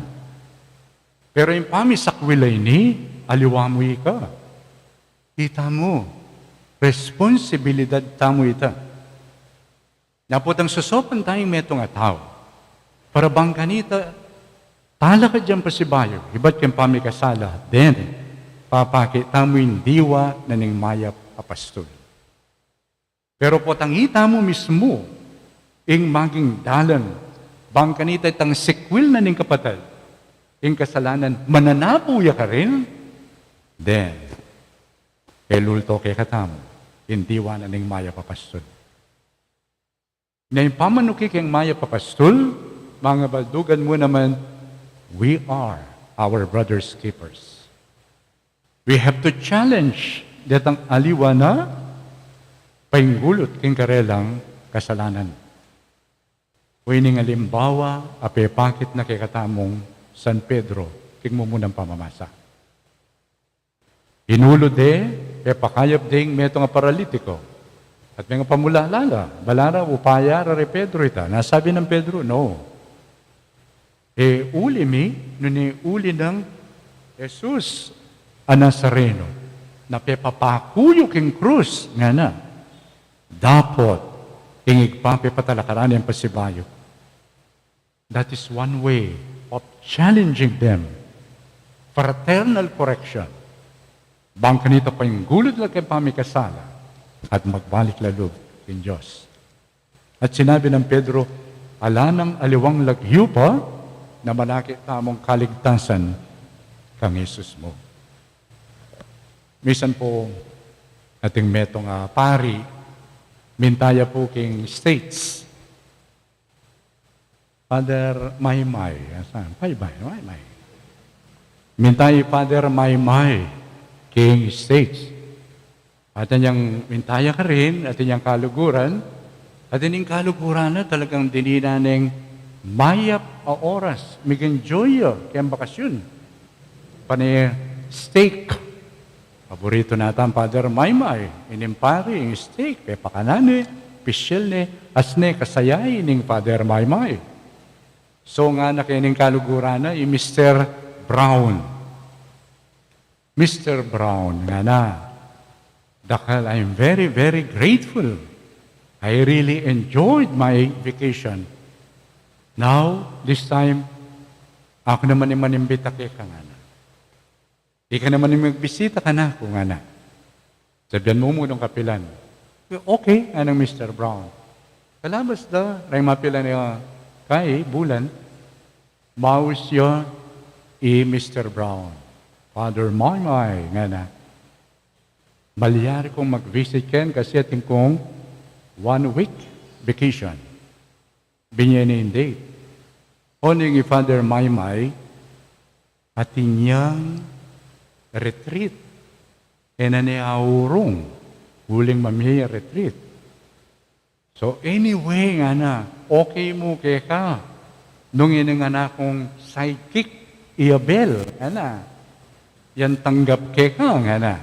Pero yung pamisakwilay ni, aliwa mo ka. Kita mo, responsibilidad tamo ita. Napotang susopan tayong metong ataw. Para bang kanita, tala ka dyan pasibayo, iba't kang pamikasala, then, papakita mo yung diwa na ning mayap apastol. Pero potangita mo mismo, ing maging dalan, bang kanita itang sikwil na ning kapatid, ing kasalanan, mananapuya ka rin, then, elulto kay katamo, hindi na ning maya papastol. Na yung pamanuki keng maya papastol, mga baldugan mo naman, we are our brother's keepers. We have to challenge datang aliwa na painggulot king karelang kasalanan. Wining alimbawa, apepakit na kay katamong San Pedro, king mo munang pamamasa. Inulo de, pakayap ding meto nga paralitiko. At mga pamulalala, balara upaya rare Pedro ita. Nasabi ng Pedro, no. Uli mi, nuni uli ng Jesus ang Nazareno, na pepapakuyo king krus, nga na, dapot, ingig pa pepatalakaran yung pasibayo. That is one way of challenging them. Fraternal correction. Bang kanito pa yung gulod lang kay pamikasala at magbalik lalo in Diyos. At sinabi ng Pedro, ala ng aliwang lagyo pa na malaki tamong kaligtasan kang Jesus mo. Misan po ating metong pari, mintaya po king states. Father Maymay, asan? Maymay. Mintay Father Maymay, king states. At niyang mintaya ka rin, at niyang kaluguran, at niyang kaluguran na talagang dinina ng mayap a oras, mig-enjoy kayang bakasyon. Pani steak. Paborito natin, Father Maymay, inimpari, yung steak, pakanane, pisyel ne, asne, kasayay ning Father Maymay. So nga na kayo ning kaluguran na, yung Mr. Brown. Mr. Brown, nga na, dakal, I'm very, very grateful. I really enjoyed my vacation. Now, this time, ako naman yung manimbita kay ka nga na. Ika naman yung magbisita ka na, kung nga na. Sabihan mo munong kapilan. Okay, anong Mr. Brown. Kalabas da, ray mapilan niya, kay bulan, maus yun, Mr. Brown. Father Maymay, nga na. Malyari kong mag-visit ken kasi ating kong 1 week vacation. Binyanin date. Oning Father Maymay, ating niyang retreat. E na niyaurong, huling mamaya retreat. So anyway, nga na, okay mo kay ka. Nung yun nga kong sidekick, Iabel, nga na. Yan tanggap kay ka, nga na.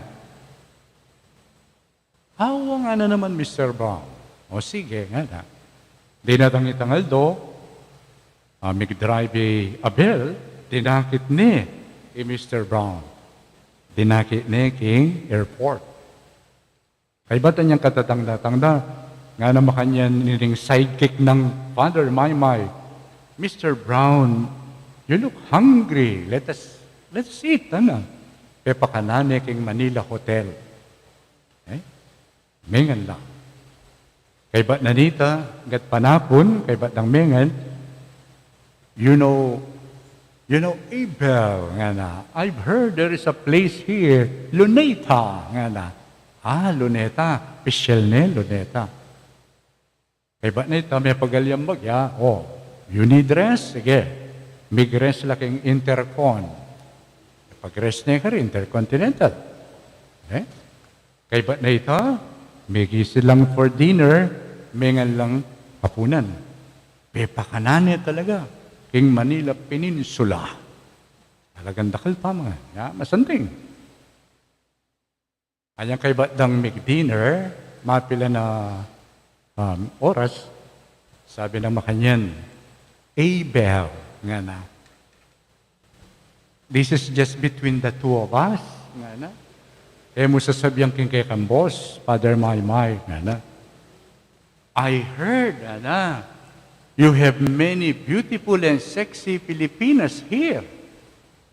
Hawa nga na naman, Mr. Brown. O sige, nga na. Di natangitangal do, mig-drive Abel, dinakit ni Mr. Brown. Dinakit ni King Airport. Kay ba't niyang katatangda-tangda? Nga na makanyan niling sidekick ng Father Maymay, Mr. Brown, you look hungry. Let's eat, ano? Pepakanane king Manila Hotel. Mengan lang. Kay ba't nanita, gat panapon, kay ba't ng mengan, you know, Abel, nga na, I've heard there is a place here, Luneta, nga na. Luneta, pisyel ne, Luneta. Kaya ba na ito, may pagalyang bagya? You need rest? Sige. Mig-rest laking intercon. Pag-rest na ka rin, intercontinental. Kaya ba na ito, may gisil lang for dinner, may nga lang hapunan. Pepakanane talaga. King Manila Peninsula. Talagang dakal pa mga. Masanting. Ayang kay ba dang mig-dinner, mapila na oras, sabi ng makanyan, Abel, nga na. This is just between the two of us, nga na. Mo sasabihan king kay kang boss, Father Maymay, nga na. I heard, nga na, you have many beautiful and sexy Filipinas here.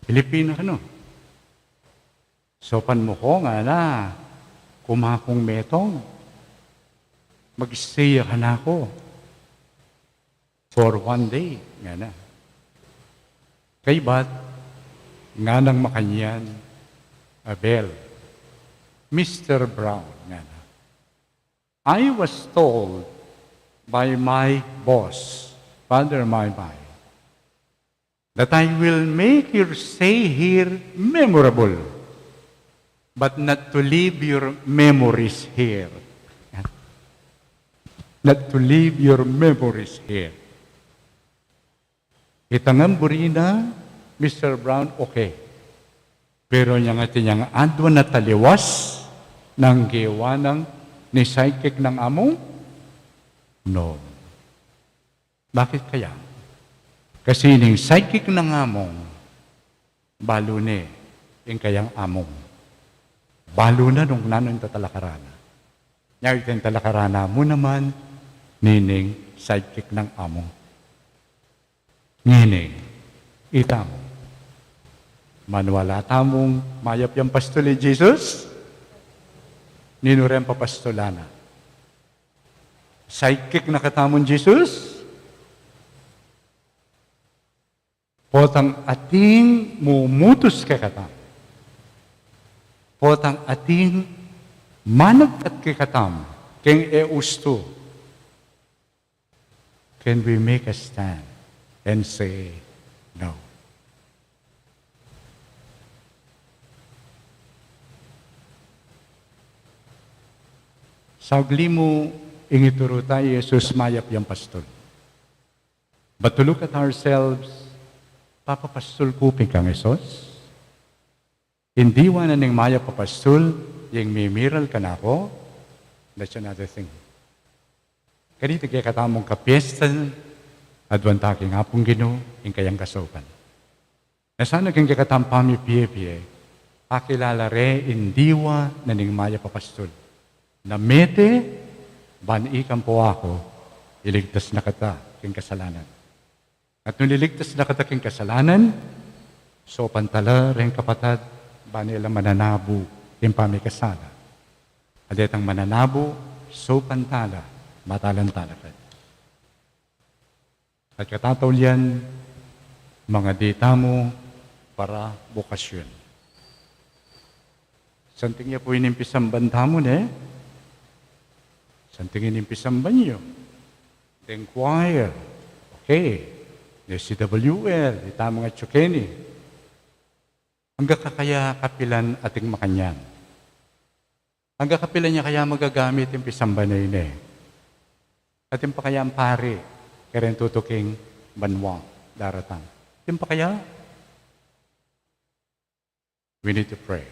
Pilipina ka, no? Sopan mo ko, nga na, kumakong metong, mag-stay ka na ako for 1 day, nga na. Kay ba't, nga nang makanyan, Abel, Mr. Brown, nga na. I was told by my boss, Father Maymay, that I will make your stay here memorable, but not to leave your memories here. Not to leave your memories here. Itangan burina, Mr. Brown, okay. Pero niyang ati niyang adwa na taliwas ng giwa ng Ni sidekick ng amo? No. Bakit kaya? Kasi ning sidekick ng among, balo ni, yung kayang among. Balo na nung nanon tatalakarana. Ngayon yung talakarana mo naman, nining sidekick ng among. Ngining, itam. Manuala tamong mayap yung pastuli Jesus, ninurem papastolana. Sidekick na katamon Jesus, potang ating mumutos ka katam. Potang ating manag at kikatam, keng eusto. Can we make a stand and say no? Saugli mo, ingituro tayo, Jesus mayap yung pastol. But to look at ourselves, papapastol kuping kang Jesus. Hindi na ning mayap papastol, yung mimiral ka na ako, that's another thing. Kanito kaya katamong kapiestan, adwanta king apong Ginoo, yung kayang kasopan. Nasana king kakatampami piye-piye, pakilala re indiwa na ning mayap papastol. Namete, banikan po ako, iligtas na kata king kasalanan. At nung iligtas na kata king kasalanan, so pantala rin kapatad, banila mananabu king pamikasala. Adetang mananabu, so pantala, matalantala ka. At katataw yan, mga dita mo para bukasyon. Santing niya po inimpisang banta mo ne, santing inimpisang banyo. The Inquirer, okay, the CWL, ita mga tsukeni. Hanggang kakaya kapilan ating makanyan. Hanggang kapilan niya kaya magagamit yung pisang banay ne. Ating pa kaya ang pari, kaya tutuking banwa, daratang. Ating pa kaya? We need to pray.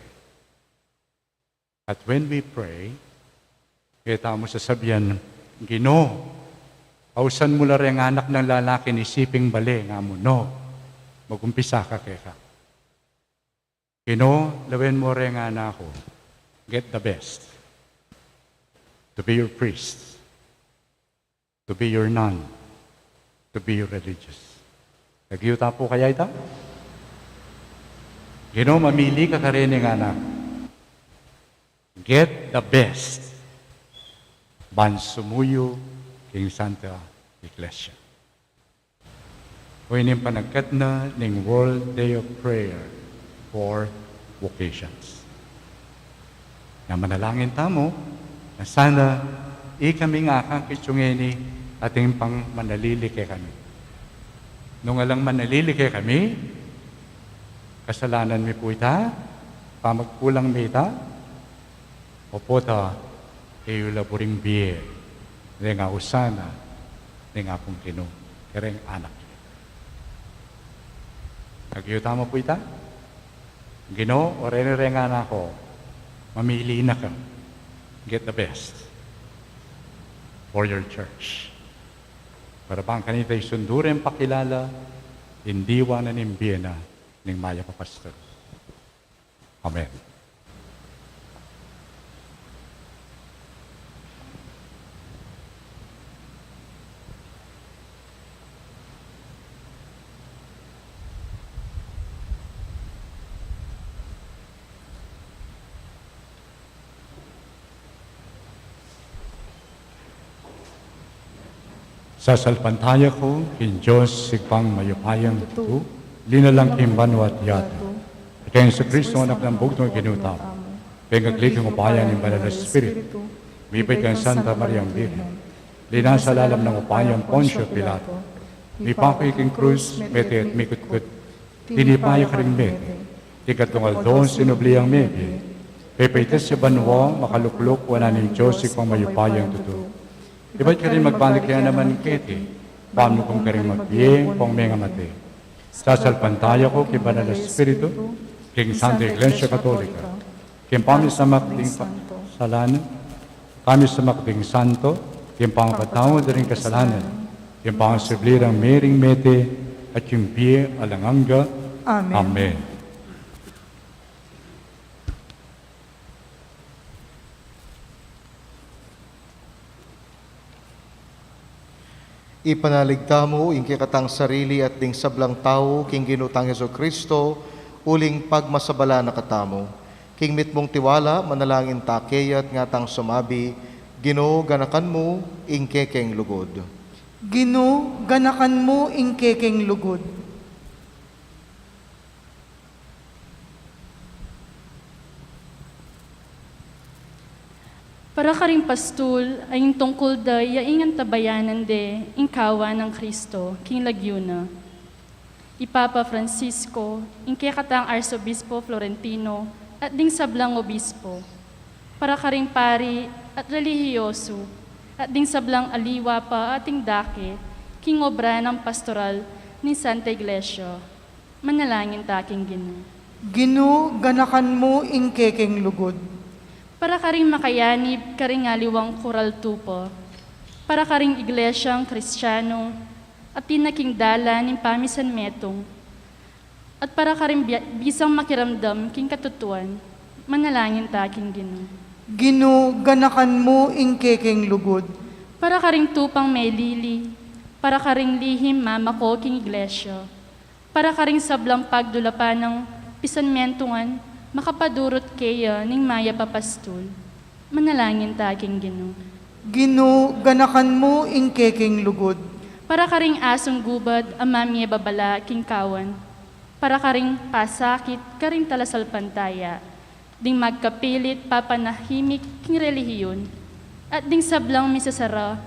At when we pray, kita mo sasabihan, Ginoo, pausan mo lang ang anak ng lalaki ni Siping Bale, nga mo, no, magumpisa ka kaya ka. Ginoo, lawin mo rin ang anak ko, get the best, to be your priest, to be your nun, to be your religious. Nagyuta po kaya ito? Ginoo, mamili ka ka rin ng anak. Get the best. Bansumuyo king Santa Iglesia. O ining panagkat na ning World Day of Prayer for Vocations. Na manalangin tamo, na sana ikaming akang kitsungeni ating pang manalili kay kami. Nung alang manalili kay kami, kasalanan mi po ita, pamagkulang mi ita, opo ta, laboring biye, nga usana, nga pong Ginoo, kereng anak. Nagyuta mo po ita? Ginoo, o rin anak ko, mamili na ka. Get the best for your church. Para bang kanita isundurin pakilala, hindi na nimbiyena ng maya papastor. Amen. Sasalpantaya ko, kin Diyos, sigpang mayupayang ito, linalang kimbanwat yato. Ikayon sa Kristo, anak ng bugtong ginutam. Pengaglik ang upayan ng Banal na Espiritu. Mipay kang Santa Mariang Birhen. Linasa lalam ng upayang Poncio Pilato. Mipakoy king krus, mete at mikut-kut. Tinipaya ka rin mete. Ikatungal doon sinubliyang mebe. Pepaites sa banwa, makaluklok, wana ni Diyos, sigpang mayupayang tuto. Iba't ka rin magbalik kaya naman kiti, paano kong ka rin magbiye, kung may nga mati. Sasalpantaya ko, kay Banal na Espiritu, king Santa Iglesia Katolika, king pamisamak ding salanan, kami sa makding santo, yung pangpatawad na rin kasalanan, yung pangsublirang Mering Mete, at yung Pie Alanganga. Amen. Amen. Ipanaligta mo ing kikatang sarili at ding sablang tao king ginutang Heso Kristo uling pagmasabala na katamo. King mit mong tiwala manalangin takeyat ngatang sumabi Ginoo ganakan mo ing kekeng lugod. Ginoo, ganakan mo ing kekeng lugod. Para karing pastul, ay tungkol da yaingan tabayanan de, ingkawa ng Kristo, King Lagyuna. Ipapa Francisco, ingkekatang Arsobispo Florentino, at ding sablang obispo. Para karing pari at relihiyoso, at ding sablang aliwa pa ating dake, King obra ng pastoral ni Santa Iglesia. Manalangin taking Ginoo. Ginoo, ganakan mo ing kekeng lugod. Para karing makayanib, karing aliwang kural tupo. Para karing iglesyang kristyano, at tinaking dala ng pamisan metong. At para karing bisang makiramdam, king katutuan, manalangin taking Ginoo. Ginoo, ganakan mo ing kekeng lugod. Para karing tupang may lili, para karing lihim mamako king iglesia. Para karing sablang pagdulapan ng pisanmentungan, makapadurot kaya ning maya papastul. Manalangin taking Ginoo. Ginoo, ganakan mo ing kekeng lugod. Para karing asong gubad, amamye babala king kawan. Para karing pasakit, karing talasal pantaya. Ding magkapilit, papanahimik, king relihiyon. At ding sablang misasara,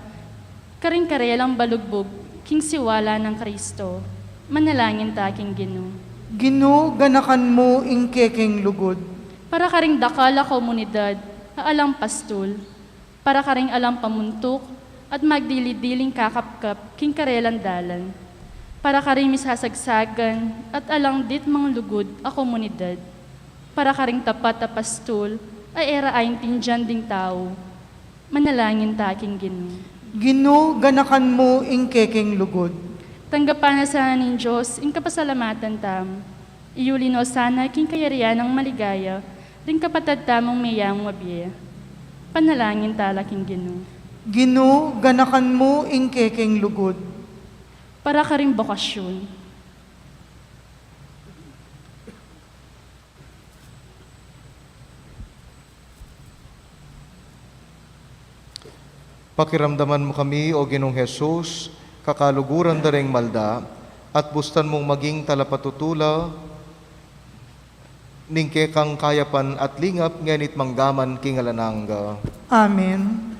karing karelang balugbog, king siwala ng Kristo. Manalangin taking Ginoo. Ginoo, ganakan mo ing kekeng lugod. Para karing dakala komunidad, alang pastul. Para karing alang pamuntok, at magdilidiling kakapkap, king karelan dalan. Para karing misasagsagan, at alang dit mang lugod a komunidad. Para karing tapat a pastul, ay era ayin tinjan ding tao. Manalangin taking Ginoo. Ginoo, ganakan mo ing kekeng lugod. Tanggapan na sana ng Diyos, ing kapasalamatan tam. Iulino sana king kayarian ng maligaya, ring kapatad tamong mayang wabiya. Panalangin talaking Ginoo. Ginoo, ganakan mo ing kekeng lugod. Para ka ring bokasyon. Pakiramdaman mo kami, O Ginoong Jesus, kakaluguran dareng malda, at bustan mong maging talapatutula, ningke kang kayapan at lingap, nganit manggaman kingalananga. Amen.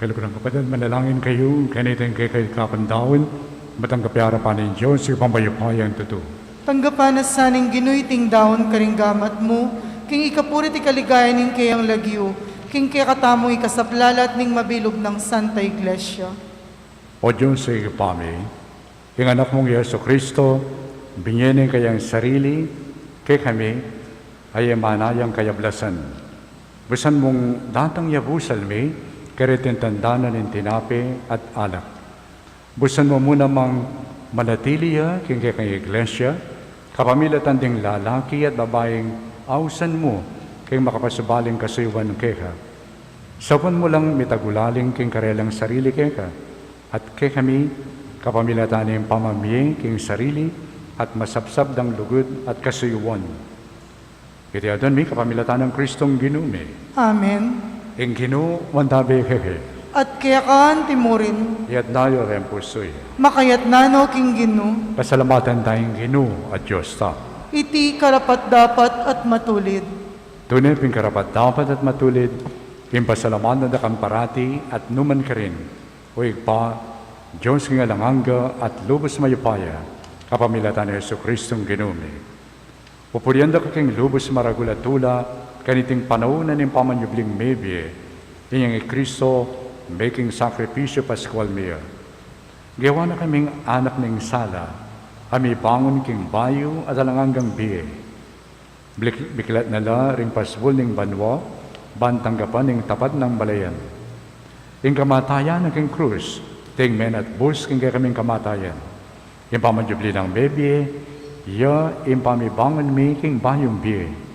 Kalugurang kapatid, manalangin kayo, kanitin kay kapandawin, matanggap harapan ng Diyos, sa pamayupayang totoo. Tanggapan na saning ginuiting daon karinggamat mo, king ikapurit ikaligayan ning kayang lagyo, king kaya katamong ikasaplalat ning mabilog ng Santa Iglesia. O Diyos sa ikapami, yung anak mong Yeso Kristo, binyenin kayang sarili, kay kami, ay manayang kayablasan. Busan mong datang yabusal mi, karitin tandanan ng tinapi at alak. Busan mo muna mang manatiliya king kay iglesia, kapamilatan ding lalaki at babaeng ausan mo king makapasubaling kasuywan keka. Sapan mo lang mitagulaling king karelang sarili keka, at kay kami kapamilatan ng pamamiyeng king sarili at masapsab ng lugod at kasuywan. Iti adon mi kapamilatan ng Kristong ginume. Amen. Ing ginu wandabe keke. At kaya kaan timurin, Yat nayo rin pusoy. makayat nano king ginu, Pasalamatan tayong ginu at Diyos ta. iti karapat dapat at matulid. Tunay ping karapat dapat at matulid, pimpasalamatan na kamparati at numan ka rin. Uig pa, Diyos nga langanga at lubos mayupaya, kapamilatan ni Yesu Kristong ginume. Pupurianda ka king lubos maragulatula, kaniting panaunan ng pamanyubling mebye, inyang Kristo, making sakripisyo Pascual Mia. Gawa na kaming anak ng sala, ami bangon king bayo at alanganggang biye. Biklat nala ring pasbul ng banwa, bantanggapan ng tapat ng balayan. Ing kamatayan ng king krus, ting men at bus king kaming kamatayan. Yung pamanyubli ng bebye, ya yung pamibangon mi king bayong biye.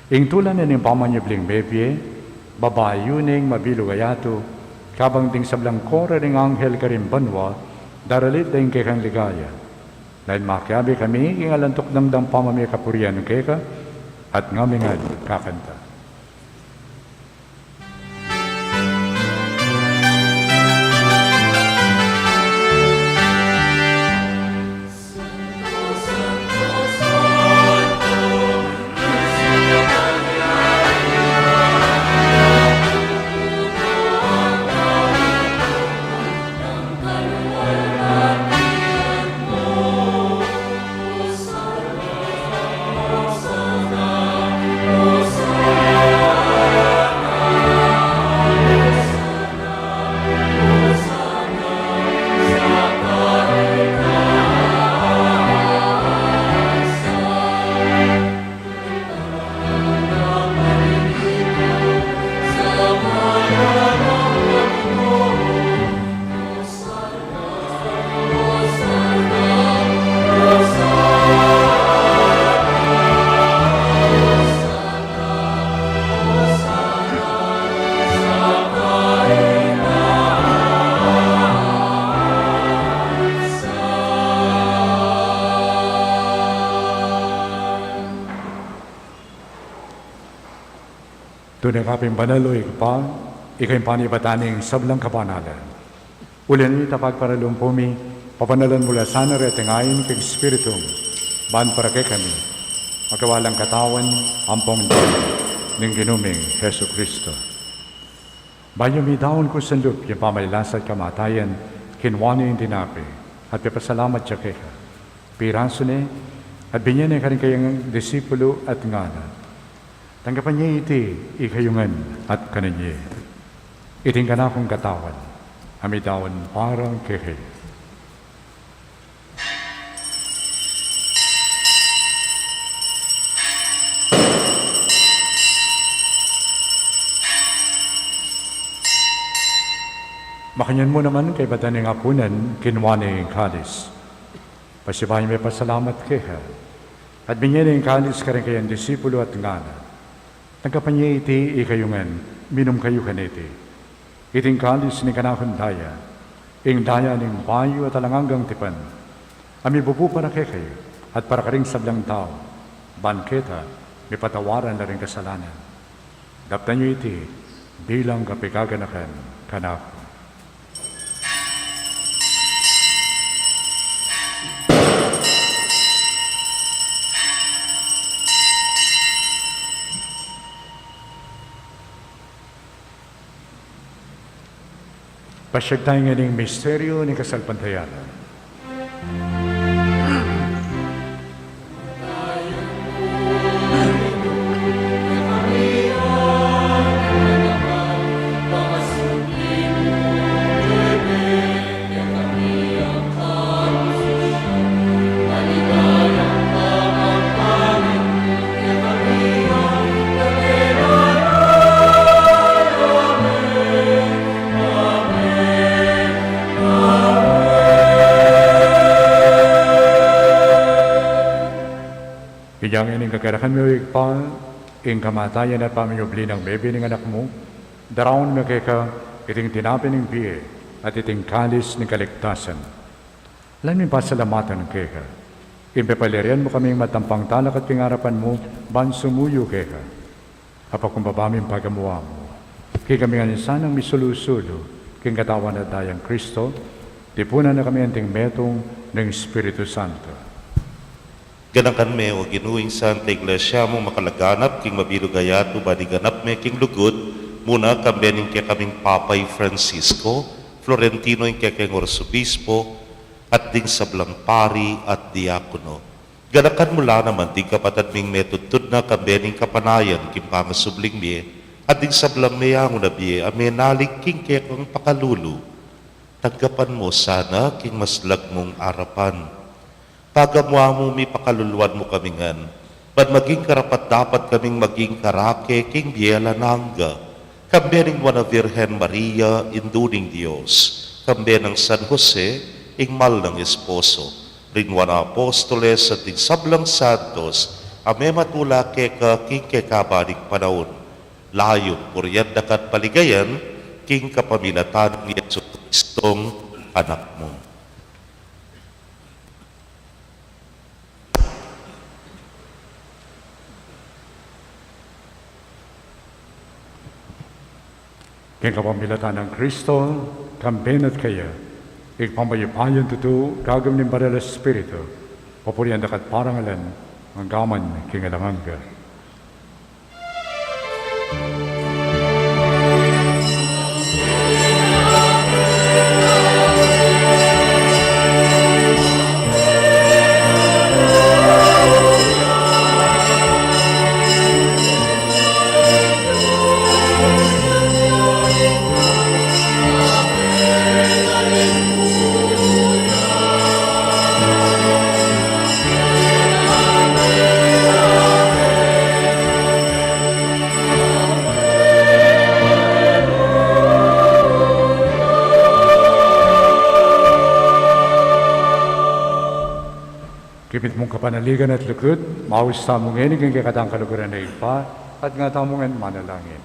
Ing tulan na ng pamanyubling bebye, babayo ning mabilugayato, kabang ding sablang kora ng anghel karimbanwa, daralit ding kekang ligaya. Dahil makiabi kami, ingalantok ng dampamami kapurian ng keka, at ngamingan kakanta. Tunay kaping banalo ikpa, ikay panibataning sablang kapanalan. Ulan ita pagparalumpumi, papanalan mula sana retengayin kay Spiritum, ban para kay kami, magawalang katawan, ampong din, ng ginuming Heso Kristo. Bayo mi daon ko sa lup, yung pamailasat kamatayan, kinwani yung tinapi, at pipasalamat siya kay ka. Piraso ni, at binyan ka rin kayang disipulo at ngana. Tanggapan niya iti, ikayungan at kananye. Iting ka na akong katawan, amitawan parang keke. Makanyan mo naman kay bataning apunan, kinwani ang kalis. Pasibahin may pasalamat keha. At binyan ang kalis ka rin kayang disipulo at ngana. Tanggapan niya iti ikayungan, minum kayo kaniti. Iting kalis ni kanakon daya, ing daya ning bayo at alanganggang tipan. Ami bubu para kay kayo, at para karing sablang tao, banketa, may patawaran na rin kasalanan. Daptan niyo iti, bilang kapikaganakan kanako. Pasyag tayo ngayon misteryo ni kasalpantayanan. Iyang ining kagarakan mo ikpal, ing kamatayan at pamiyobli ng bebe ng anak mo, darawon mo kaya iting tinapin ng biye at iting kalis ng kaligtasan. Lamin pasalamatan kaya, impepalerian mo kaming matampang talak at pingarapan mo, ban sumuyo kaya. Apakumbabaming pagamuha mo, kaya kami nga sanang misulusulo, king katawan at dayang Kristo, tipunan na kami anting metong ng Espiritu Santo. Ganakan me o ginuing Santa Iglesia mo makalaganap king mabirugayato baniganap me king lugod muna kambening kaya kaming Papay Francisco, Florentino yung kaya king Orsobispo, at ding sablang pari at diakono. Ganakan mula naman ding kapatad ming metudtud na kambening kapanayan king pangasubling me, at ding sablang mayang na biye amenalig king kaya kang pakalulu. Taggapan mo sana king maslag mong arapan. Tagamwa mo mi pakaluluan mo kamingan, pad maging karapat dapat kaming maging karake king biela nangga, kambening wana Virgen Maria, induning Diyos, kambe ng San Jose, ingmal ng esposo, rin wana apostoles at ting sablang santos, ame matula keka king kekabaning panahon, layo puryan dakat paligayan, king kapamilatan ni Yesu Kristong anak mo. King kapamilatan ng Kristo, kambenat kaya, ikpamayupayan tutu, gagam ng Banal na Espiritu, papurihan dakat parangalan, ang gaman king alanganga. Kipit mong kapanaligan at lukod, maus tamong enig ang kakatang kaluguran na ipa, at nga tamong manalangin.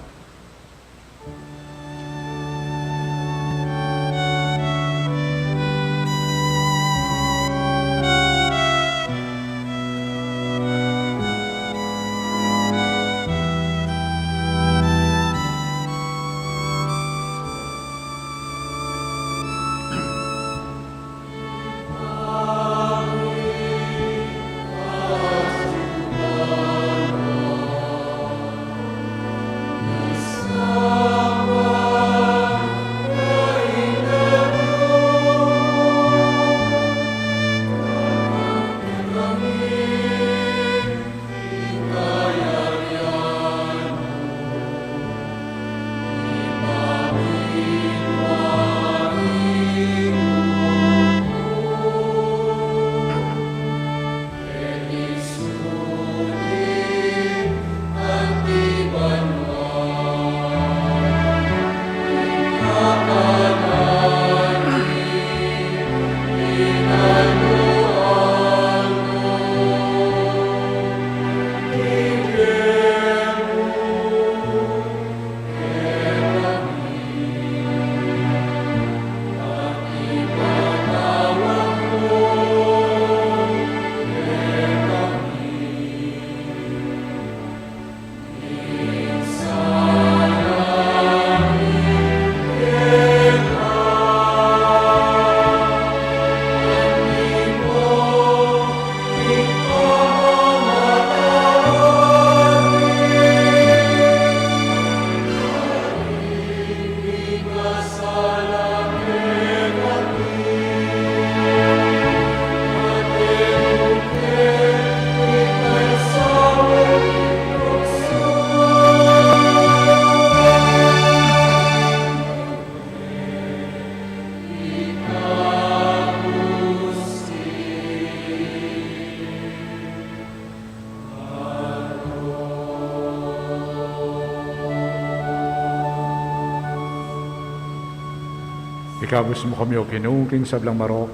Ikabos mo kami o Ginoo king sablang marok,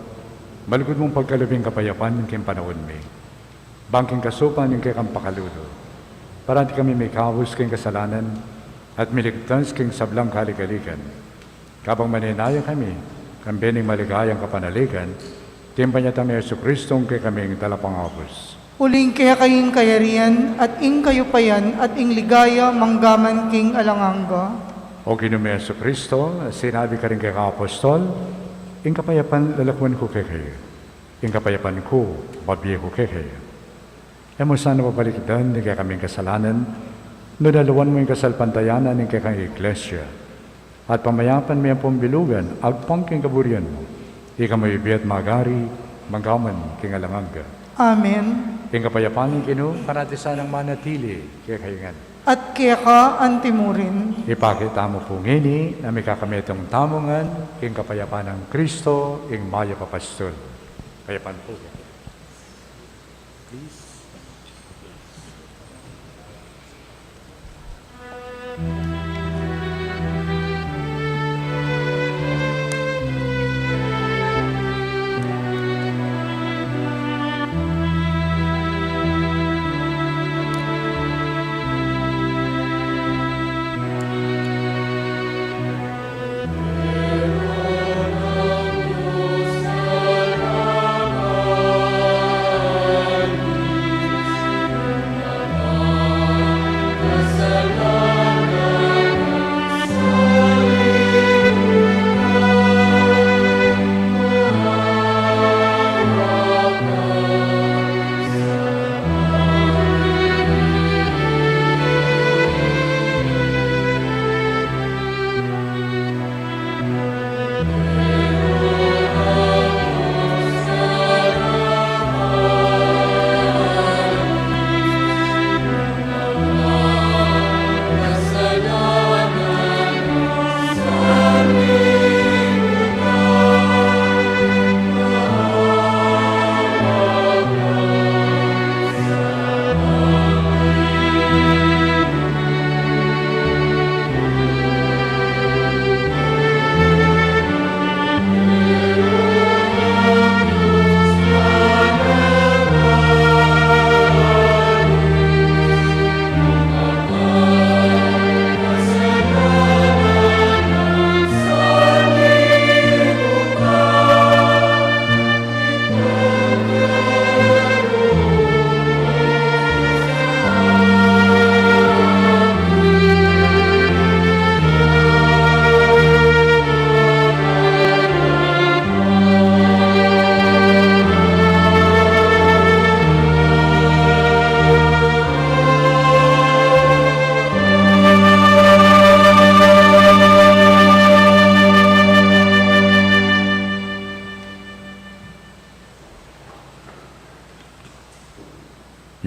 malugod mong pagkalubing kapayapan king panahon mi. Bangking kasupan yung kay kang pakalulo. Para di kami may kabos king kasalanan at miligtas king sablang kaligaligan. Kabang maninaya kami, kambening maligayang kapanaligan, timpanyatang ni Yesu Kristong kay kaming talapangabos. Uling kaya kayong kayarian at ing kayo payan at ing ligaya manggaman king alanganga. O Ginoo Yesu Kristo, sinabi ka rin kay ka-apostol, ing kapayapan lalakwan ko kay kayo. Ing kapayapan ko, babiye ko kay kayo. E mo sana mabalikidan ni kay kaming kasalanan, no dalawan mo yung kasalpantayanan ni kay kang iglesia. At pamayapan mo yung pumbilugan, agpang king kaburian mo. Ika mo ibiyat magari, manggaman king alanganga. Amen. Ing kapayapan ng Ginoo, parati sanang manatili kay kayo. At kaya ka antimurin. Ipakita mo po ngini na may kakamitong tamungan, ing kapayapan ng Kristo, ing maya papastol. Kayapan po. Please.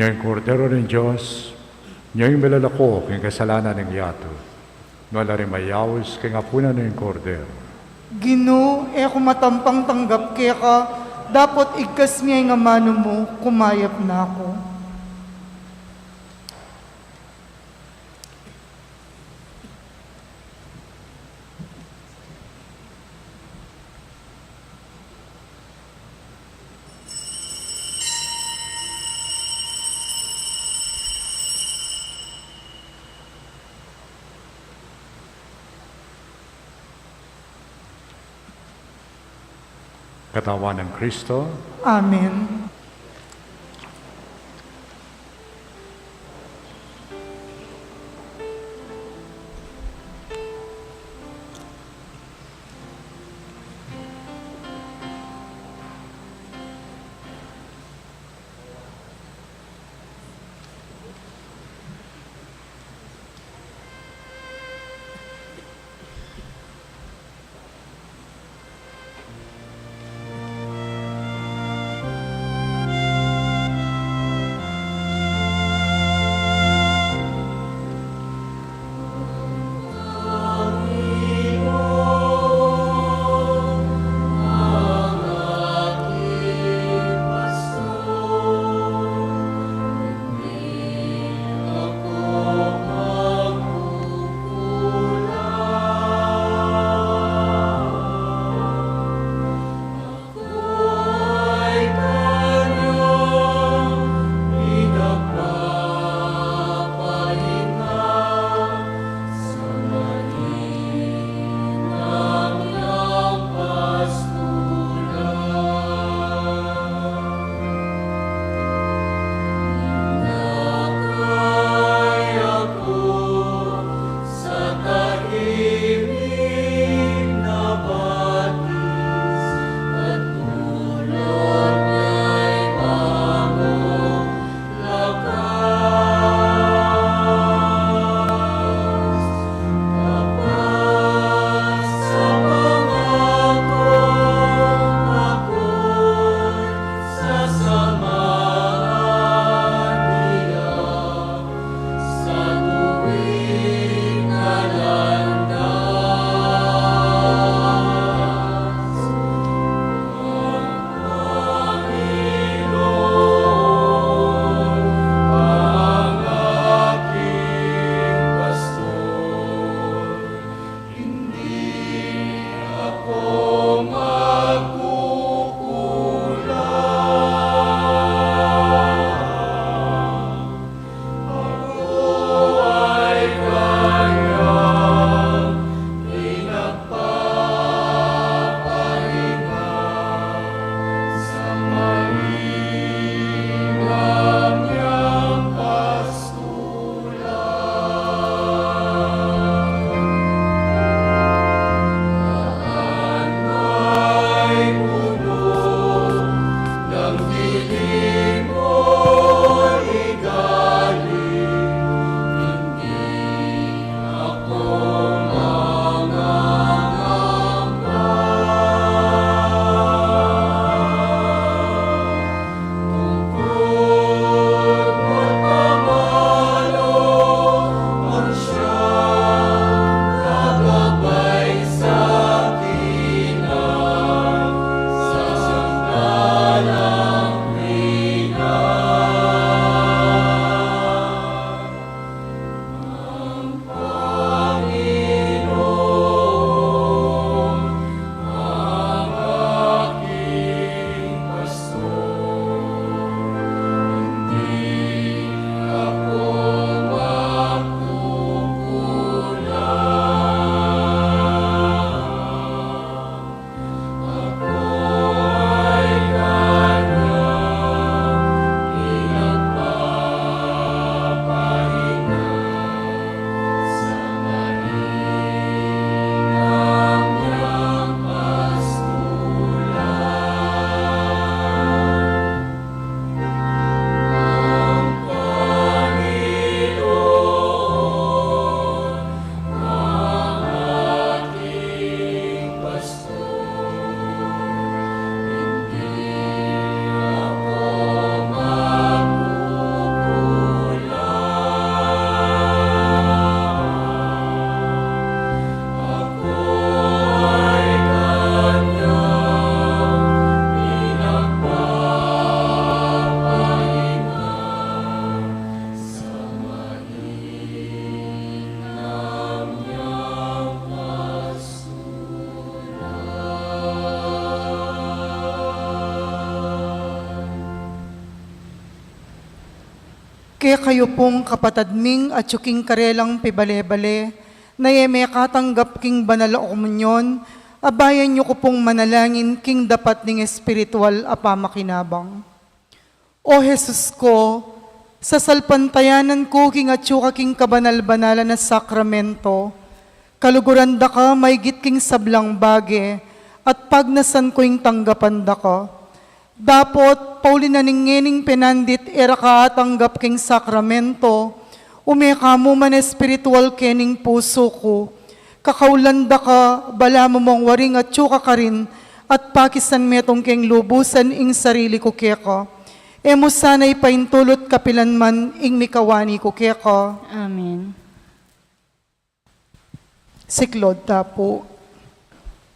Ngayong kordero ng Diyos, ngayong malalako kong kasalanan ng yato, wala rin mayawis kong apunan ng kordero. Ginoo, ako matampang tanggap kaya ka, dapat igkas niya nga mano mo, kumayap na ako. Katawan ng Kristo, Amen. Kaya kayo pong kapatadming at yuking karelang pibale-bale, na yeme katanggap king banal o komunyon, abayan niyo ko pong manalangin king dapat ning espiritual apamakinabang. O Jesus ko, sa salpantayanan ko king atsuka king kabanal-banalan na sakramento, kaluguran da ka may king sablang bage, at pagnasan ko yung tanggapan da ka. Dapot, paulinaningening penandit era ka tanggap king sakramento, umeka mo man espiritual kening puso ko, kakaulanda ka, bala mo mong waring at tsuka ka rin, at pakisan metong keng lubusan ing sarili ko keka. Emo sana'y paintulot kapilan man ing mikawani ko keka. Amen. Siklod tapo.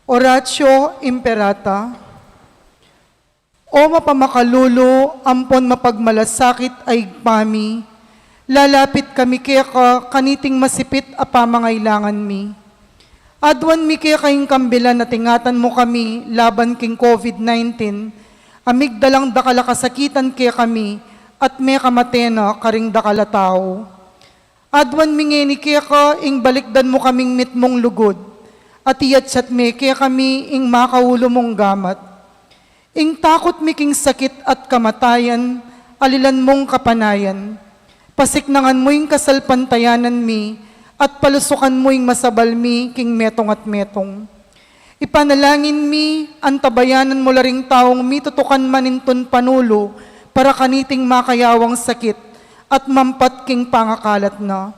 Oratio Imperata. O mapamakalulo, ampon mapagmalasakit ay pami, lalapit kami keka kaniting masipit a pamangailangan mi. Adwan mi kaya kayong kambilan na tingatan mo kami laban king COVID-19, amigdalang dakala kasakitan kaya kami, at may kamatena karing dakala tao. Adwan mi ngeni kaya ka ing balikdan mo kaming mitmong lugod, at iyatsat me kaya kami ing makaulo mong gamat. Ing takot mi king sakit at kamatayan, alilan mong kapanayan. Pasiknangan mo ing kasalpantayanan mi, at palusukan mo ing masabal mi king metong at metong. Ipanalangin mi, antabayanan mo laring taong mi tutukan maninton panulo, para kaniting makayawang sakit, at mampat king pangakalat na.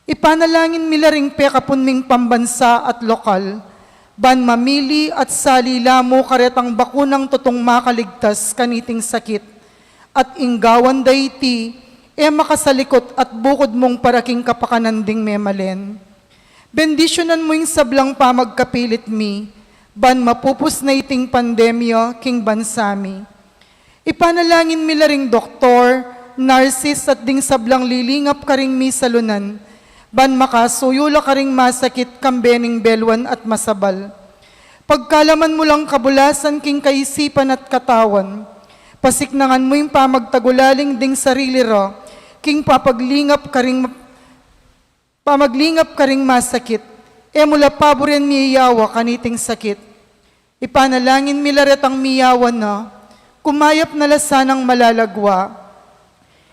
Ipanalangin mi laring pekapun ming pambansa at lokal, ban mamili at salila mo karetang bakunang tutong makaligtas kaniting sakit, at inggawan dayti, makasalikot at bukod mong paraking kapakanan ding memalen. Bendisyonan mo yung sablang pamagkapilit mi, ban mapupus na iting pandemya king bansami. Ipanalangin mi laring doktor, narsis at ding sablang lilingap karing mi salunan, ban makasuyula karing masakit kambening belwan at masabal. Pagkalaman mo lang kabulasan king kaisipan at katawan, pasiknangan mo yung pamagtagulaling ding sarili ra, king papaglingap karing masakit, mula paboren miyawa kaniting sakit. Ipanalangin milaret ang miyawan na, kumayap na lasanang malalagwa.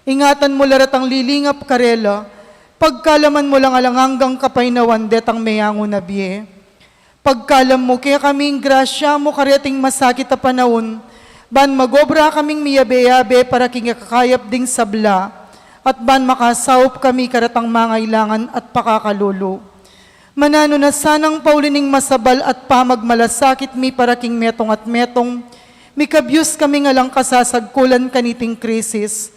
Ingatan mo laret ang lilingap karela, pagkalaman mo lang alanganggang kapainawan detang mayango na biye. Pagkalam mo kaya kaming grasya mo kareting masakit a panahon, ban magobra kaming miyabe-yabe para kingakakayap ding sabla, at ban makasawop kami karatang mangailangan at pakakalulo. Manano na sanang paulining masabal at pamagmalasakit mi para king metong at metong, mikabyus kami nga lang kasasagkulan kaniting krisis.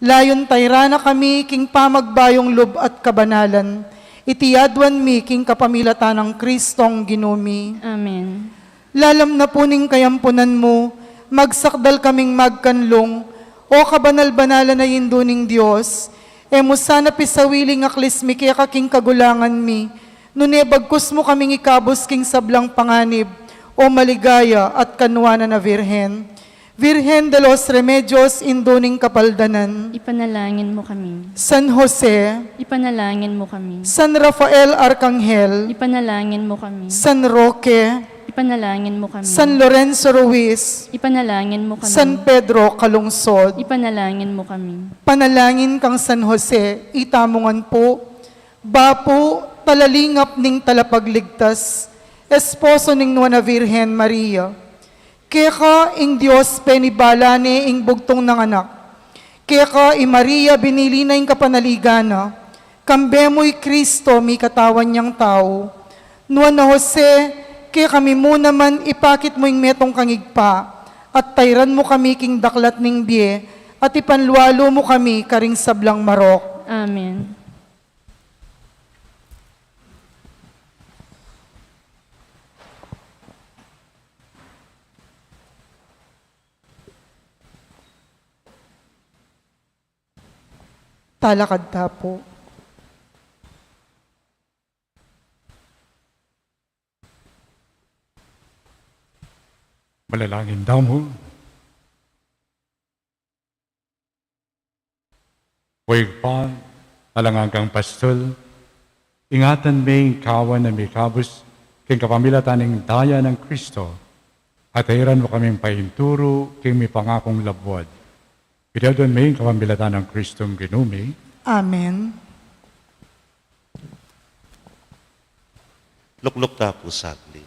Layon tayrana kami king pamagbayong lub at kabanalan, itiyadwan mi king kapamilatan ng Kristong ginumi. Amen. Lalam na puning kayampunan mo, magsakdal kaming magkanlong, o kabanal-banalan na yinduning Diyos, mo sana pisawiling aklis mi kaya kaking kagulangan mi, nunebagkus mo kaming ikabos king sablang panganib, o maligaya at kanwana na Virhen. Virhen de los Remedios, induning kapaldanan. Ipanalangin mo kami. San Jose, Ipanalangin mo kami. San Rafael Arcangel, Ipanalangin mo kami. San Roque, Ipanalangin mo kami. San Lorenzo Ruiz, Ipanalangin mo kami. San Pedro Calungsod, Ipanalangin mo kami. panalangin kang San Jose, itamungan po, bapo talalingap ning talapagligtas, esposo ning Nuana Virgen Maria, keka ing Diyos penibalane ing bugtong ng anak, keka i Maria binili na ing kapanaligana, kambemoy Kristo mi katawan niyang tao, Nuana Jose, kaya kami muna man ipakit mo ing metong kangigpa, at tayran mo kami king daklat ning biye, at ipanlualo mo kami karing sablang marok. Amen. Talakad tapo. Malalangin daw mo. Huwag pa, talangang pastol, ingatan may kawan na may kabus, king kapamilatan ng daya ng Kristo, at ayran mo kaming painturo, king may pangakong labwad. Pinadon may kapamilatan ng Kristong ginumi, Amen. Lukluk ta po saglit.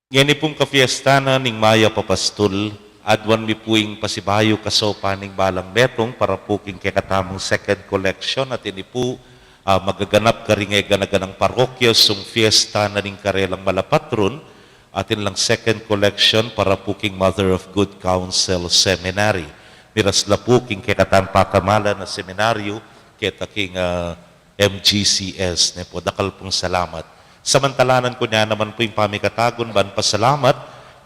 Ngani pong kafiestana ning Maya Papastol, adwan mi puing pasibayo kasopa ning balang metong para puking kekatamong second collection at ini po magaganap karingay ganaganang parokya sung fiesta na ning karelang malapatron atin lang second collection para puking Mother of Good Counsel Seminary. Miras la puking kekatan pakamala na seminaryo ketaking MGCS. Ne po, dakal pong salamat. Samantalanan ko niya naman po yung pamikatagon ban pasalamat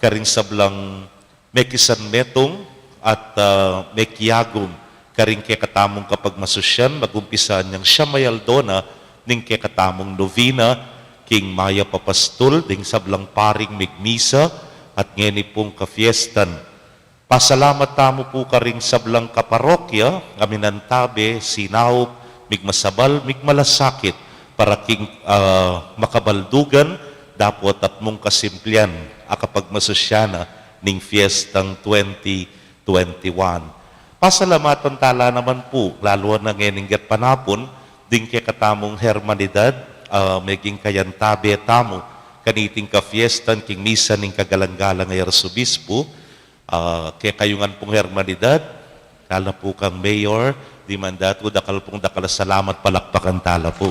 karing sablang mekisan metong at mekiyagom karing kekatamong kapag masusyan magumpisan niyang Shamayaldona ning kekatamong novena king Maya Papastol ding sablang paring migmisa at ngeni pong kafiestan. Pasalamat tamo po karing sablang kaparokya aminantabe, sinaup, migmasabal, migmalasakit para king makabaldugan dapot at mong kasimplian akapag masosyana ning fiestang 2021. Pasalamatan tala naman po, lalo na ngeninggat panapon, ding kay katamong hermanidad, meging kayantabe tamo, kaniting ka-fiestan, king misa ning kagalang-galang ay arsobispo, kay kayungan pong hermanidad, tala po kang mayor, di mandato, dakal pong dakal salamat, palakpakan tala po.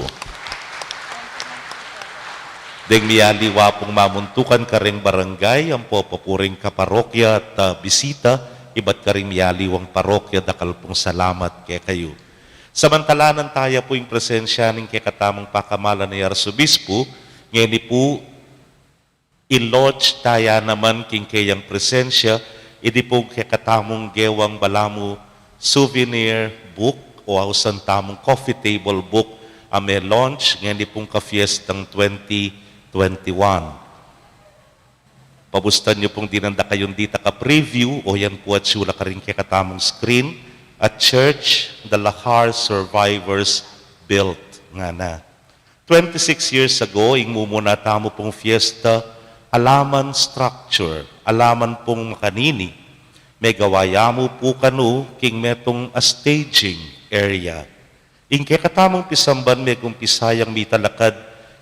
Deng miyaliwa pong mamuntukan karing barangay, ang papuring kaparokya at bisita, iba't karing miyaliwang parokya, dakal pong salamat kay kayo. Samantalanan tayo po yung presensya ng kekatamang pakamalan ni Arsobispo, ngayon po, i-launch tayo naman king kayang presensya, idi po kekatamong gewang balamu souvenir book o hausan tamong coffee table book, may launch, ngayon pong ka-fiestang 2021. Pabustan niyo pong dinanda kayong dita ka-preview o yan po at sula ka rin katamong screen at Church the Lahar Survivors Built nga na. 26 years ago, ingmumuna tamo pong fiesta, alaman structure, alaman pong makanini, may gawaya mo po kanu king metong a staging area. Ing katamong pisamban may kumpisayang mitalakad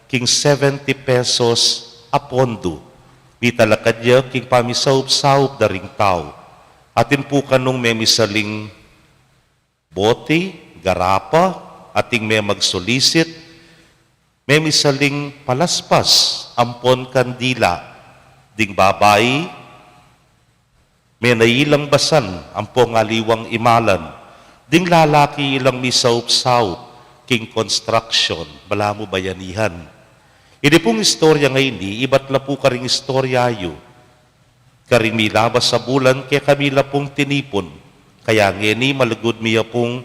king 70 pesos a pondo. Mitalakad niya king pamisaup-saup da ring tao. Atin po kanong may misaling bote, garapa, ating may magsolicit, may misaling palaspas, ampon kandila, ding babay, may nailang basan, ampong aliwang imalan, ding lalaki ilang misaup-saup, king construction, bala mo bayanihan. Hindi pong istorya ngayon, iba't la po karing istoryayo. Karing milabas sa bulan, kaya kami la pong tinipon. Kaya ngeni malagod miya pong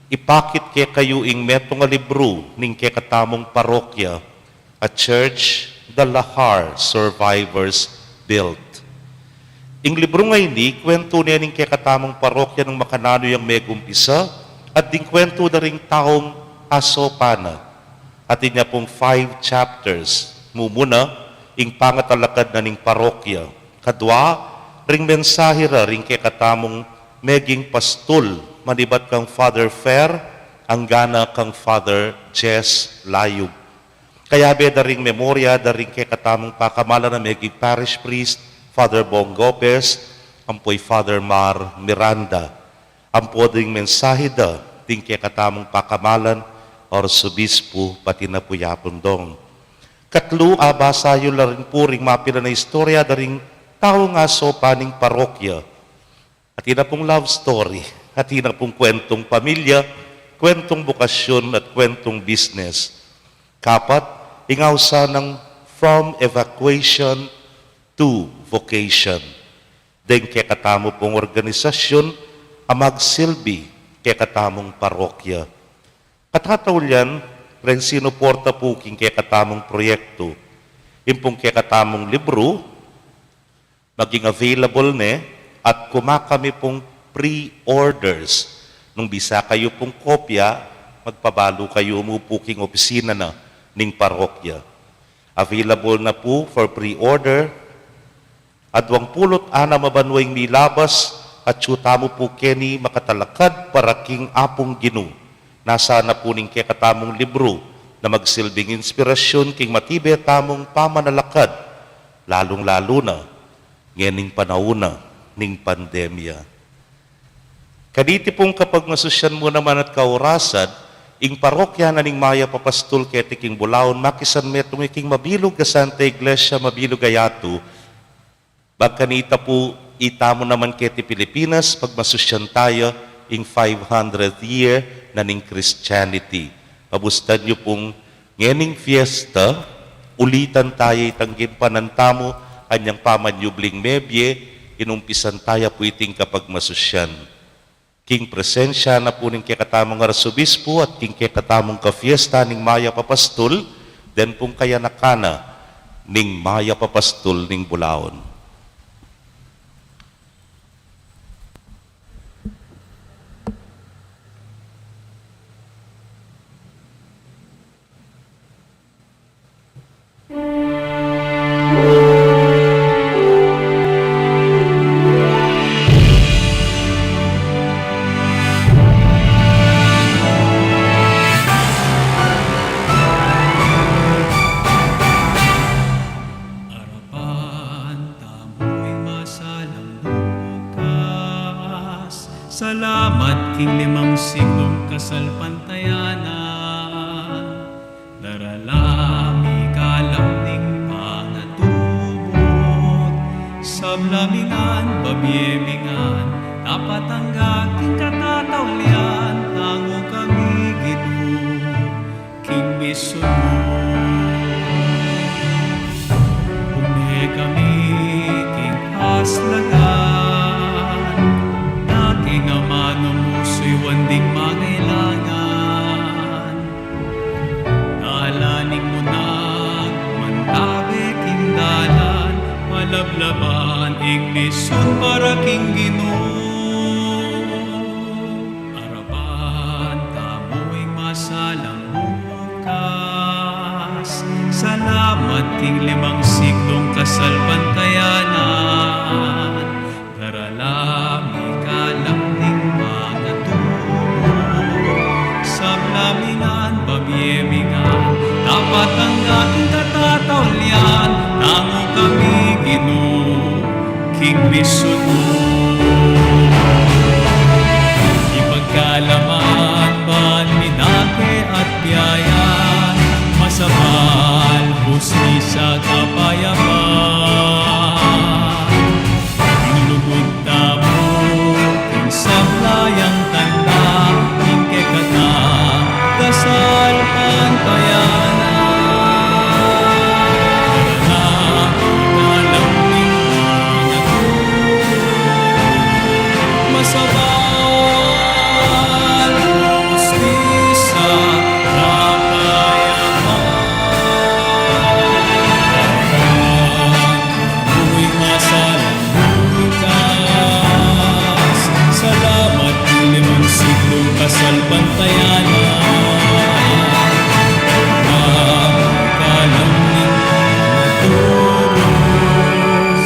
ipakit kaya kayo ing metong libro ning kaya katamong parokya at Church the Lahar Survivors Built. Ing libro ngayon, kwento niya ning kaya katamong parokya ng makanano yung megumpisa at ding kwento na ring taong asopana. At niya pong 5 chapters. Mumuna, ing pangatalakad na ning parokya. Kadwa, ring mensahe ra ring kay katamong meging pastol, manibat kang Father Fair, ang gana kang Father Jess Layug. Kaya beda ring memorya, da ring kay katamong pakamala na meging parish priest, Father Bong Gopez, ampoy Father Mar Miranda. Ampo ding mensahe da, ding kay katamong pakamalan, Arsobispo, pati na po yapundong. Katlo, abasayo la rin po ring mapila na istorya da ring tao nga so paning parokya. At ina pong love story, at ina pong kwentong pamilya, kwentong bukasyon at kwentong business. Kapat, ingawsa ng from evacuation to vocation. Dahil kaya katamo pong organisasyon, amagsilbi kaya katamong parokya. Katatawlan, rin sinuporta po king kaya katamong proyekto. Impong kaya katamong libro, maging available ne at kumakami pong pre-orders. Nung bisa kayo pong kopya, magpabalo kayo umupo king opisina na ning parokya. Available na po for pre-order. Adwang pulot ana mabanwing milabas at mo po keni makatalakad para king apong ginu. Nasa na po ning katamong libro na magsilbing inspirasyon king matibe tamong pamanalakad, lalong-lalo na ngening panahuna ning pandemya. Kaditi pong kapag masusyan mo naman at kaurasan, ing parokya na ning Maya Papastol keti king Bulaon, makisan metong iking mabilog ka Santa Iglesia, mabilog ayatu, bagkanita po itamo naman keti Pilipinas, pag masusyan tayo, ing 500th year na ning Christianity. Pabustad nyo pong ngening fiesta, ulitan tayo itanggin panantamo, kanyang pamanyubling mebye, inumpisan tayo po iting kapag masusyan. King presensya na po ning kakatamong arsobispo at king kakatamong ka-fiesta ning Maya Papastol, then pong kaya nakana ning Maya Papastol ning Bulaon. Salamat king limang siglong kasalpantayanan, daralami kalamning pangatubot, sablamingan, babyemingan, napatangga king katatawlian, tango kami Ginoo, king misyon mo. Umhe kami king aslagan, king amano mo su'y wanding mangailangan. Nalaning mo nagmantabe king dalan, malablaban ing misyon para king Ginoo. Arapan tamo'y masalang bukas, salamat king limang siglong kasalpantayanan, daralami kalamning mga tubod, sablamingan, babyemingan, dapat ang aking katatawlian, tango kami Ginoo, king misyon mo. Ipagkalaman ban minake at biyaya, masabal hustisya kapayapan. Inulugod mo king sablayang tanda, king kekata kasal pantayanan. Kalamning mga masabal hustisya kasalpantayanan, kalamning matulog,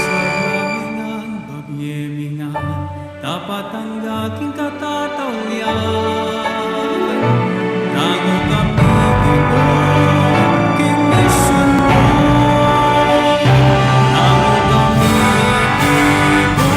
sablamingan, babyemingan, dapat ang aking katatawlian, tango kami Ginoo, king misyon mo. Tango kami Ginoo,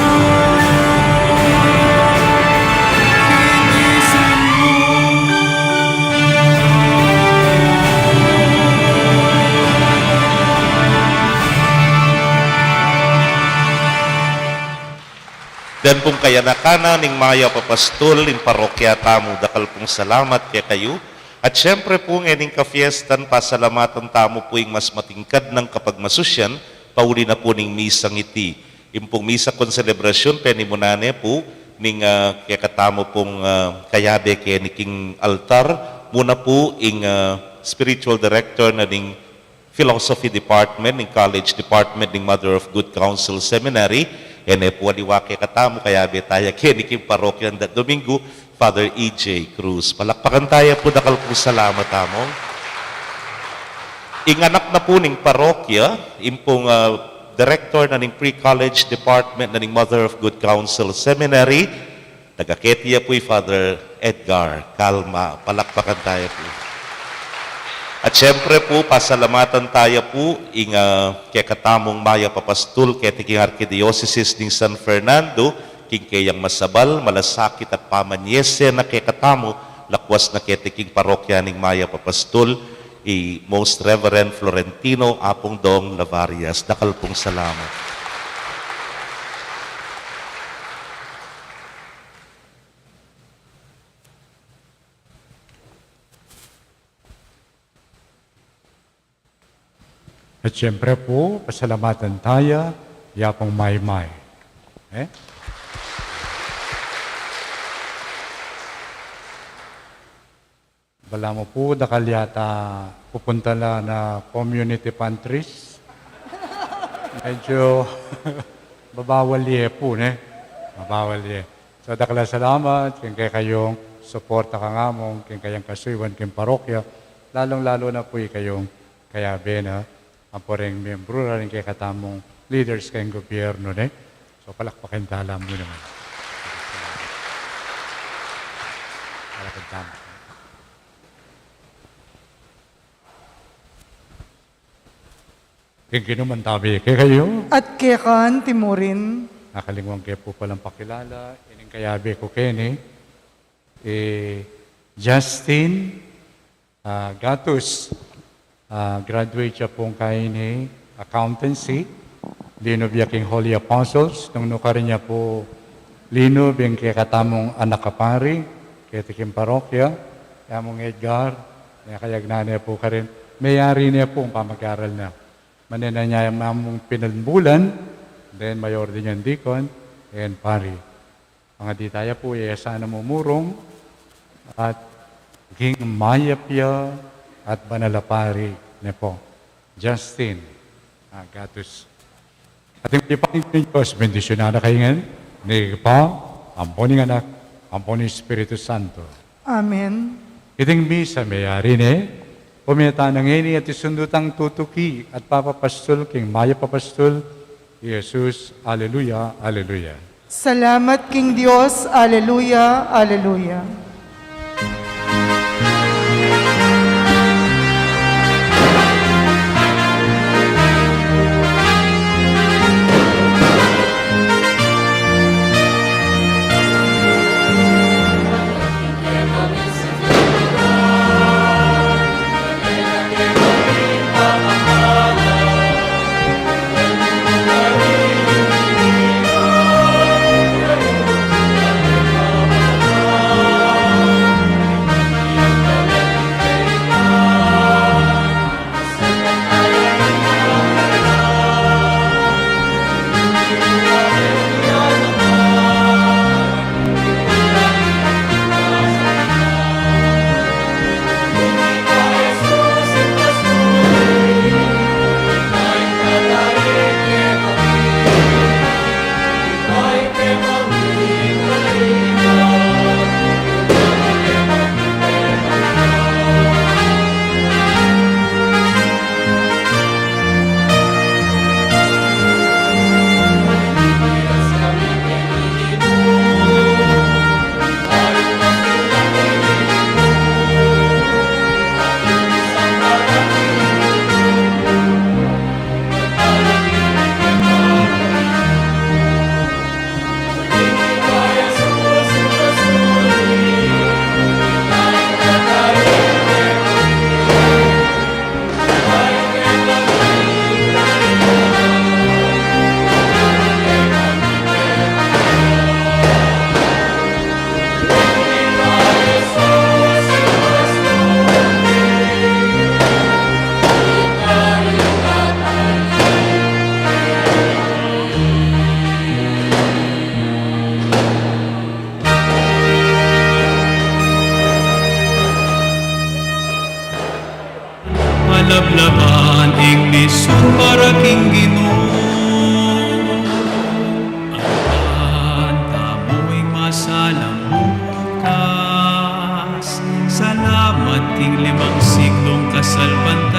Dan pong kaya nakana ning Maya Papastol ning parokya tamo, dakal pong salamat kaya kayo. At syempre po ngening ka-fiestan, pasalamatan tamo po yung mas matingkad ng kapag masusyan, pauli na po ning misang iti. Impong misa kon selebrasyon, penimunane po, ning kaya katamo pong kayabe kaya ni king altar, muna po ing spiritual director na ning Philosophy Department, ng College Department, ng Mother of Good Counsel Seminary, po aliwake katamo, kaya betaya kinikim parokyan dat Domingo, Father E.J. Cruz. Palakpakan tayo po, dakal po salamat among. Inganak na po ning parokya, impong Director na ning Pre-College Department na ning Mother of Good Counsel Seminary, nagaketiya po Father Edgar Calma. Palakpakan tayo po. At syempre po, pasalamatan tayo po kay katamong Maya Papastul, kay tiking Arkidiocese ng San Fernando, king kayang masabal, malasakit at pamanyese na kay katamo, lakwas na kay tiking parokya ng Maya Papastul, Most Reverend Florentino Apong Dong Lavarias. Dakal pong salamat. At siyempre po, pasalamatan tayo, yapong may-may. Bala mo po, dakal yata pupunta na community pantries. Medyo babawal po, Babawal So, dakala salamat, kung kayong suporta ka nga mong, kung kayang kasuiwan, kung parokya, lalong-lalo na po kayong kayabe na ang poreng membro rin kay katamong leaders kayong gobyerno, So, palakpakin tala mo naman. Palakpakin tala. Kung kinuman tabi, kaya kayo? At kekan timurin. Nakalingwang kayo po palang pakilala. Ining kayabe ko kene. Justin Gatus. Graduate siya pong kain accountancy. Linob ya king Holy Apostles. Nung nukarin niya po linob yung kaya katamong anak kapari. Kaya tikim parokya. Kaya mong Edgar. Kaya kayagnanay po ka rin. Mayari niya po ang pamag-aral na. Manena niya yung pinalbulan. Then mayor din yung deacon. And pari. Mga di tayo po sana mumurong. At king mayapya at banalapari ne po. Justin Gatus. At yung ipangin Diyos, bendisyonan na kayo ngayon. Ni Pa, amponing anak, amponing Espiritu Santo. Amen. Iting misa mayari pumita ng ini at isundutang tutuki at papapastol king Maya Papastol, Jesus, Alleluia, Alleluia. Salamat King Diyos, Alleluia, Alleluia. aming Ginoo. Ang tamuing masalang bukas, salamat ting 5 siglong kasalpanta.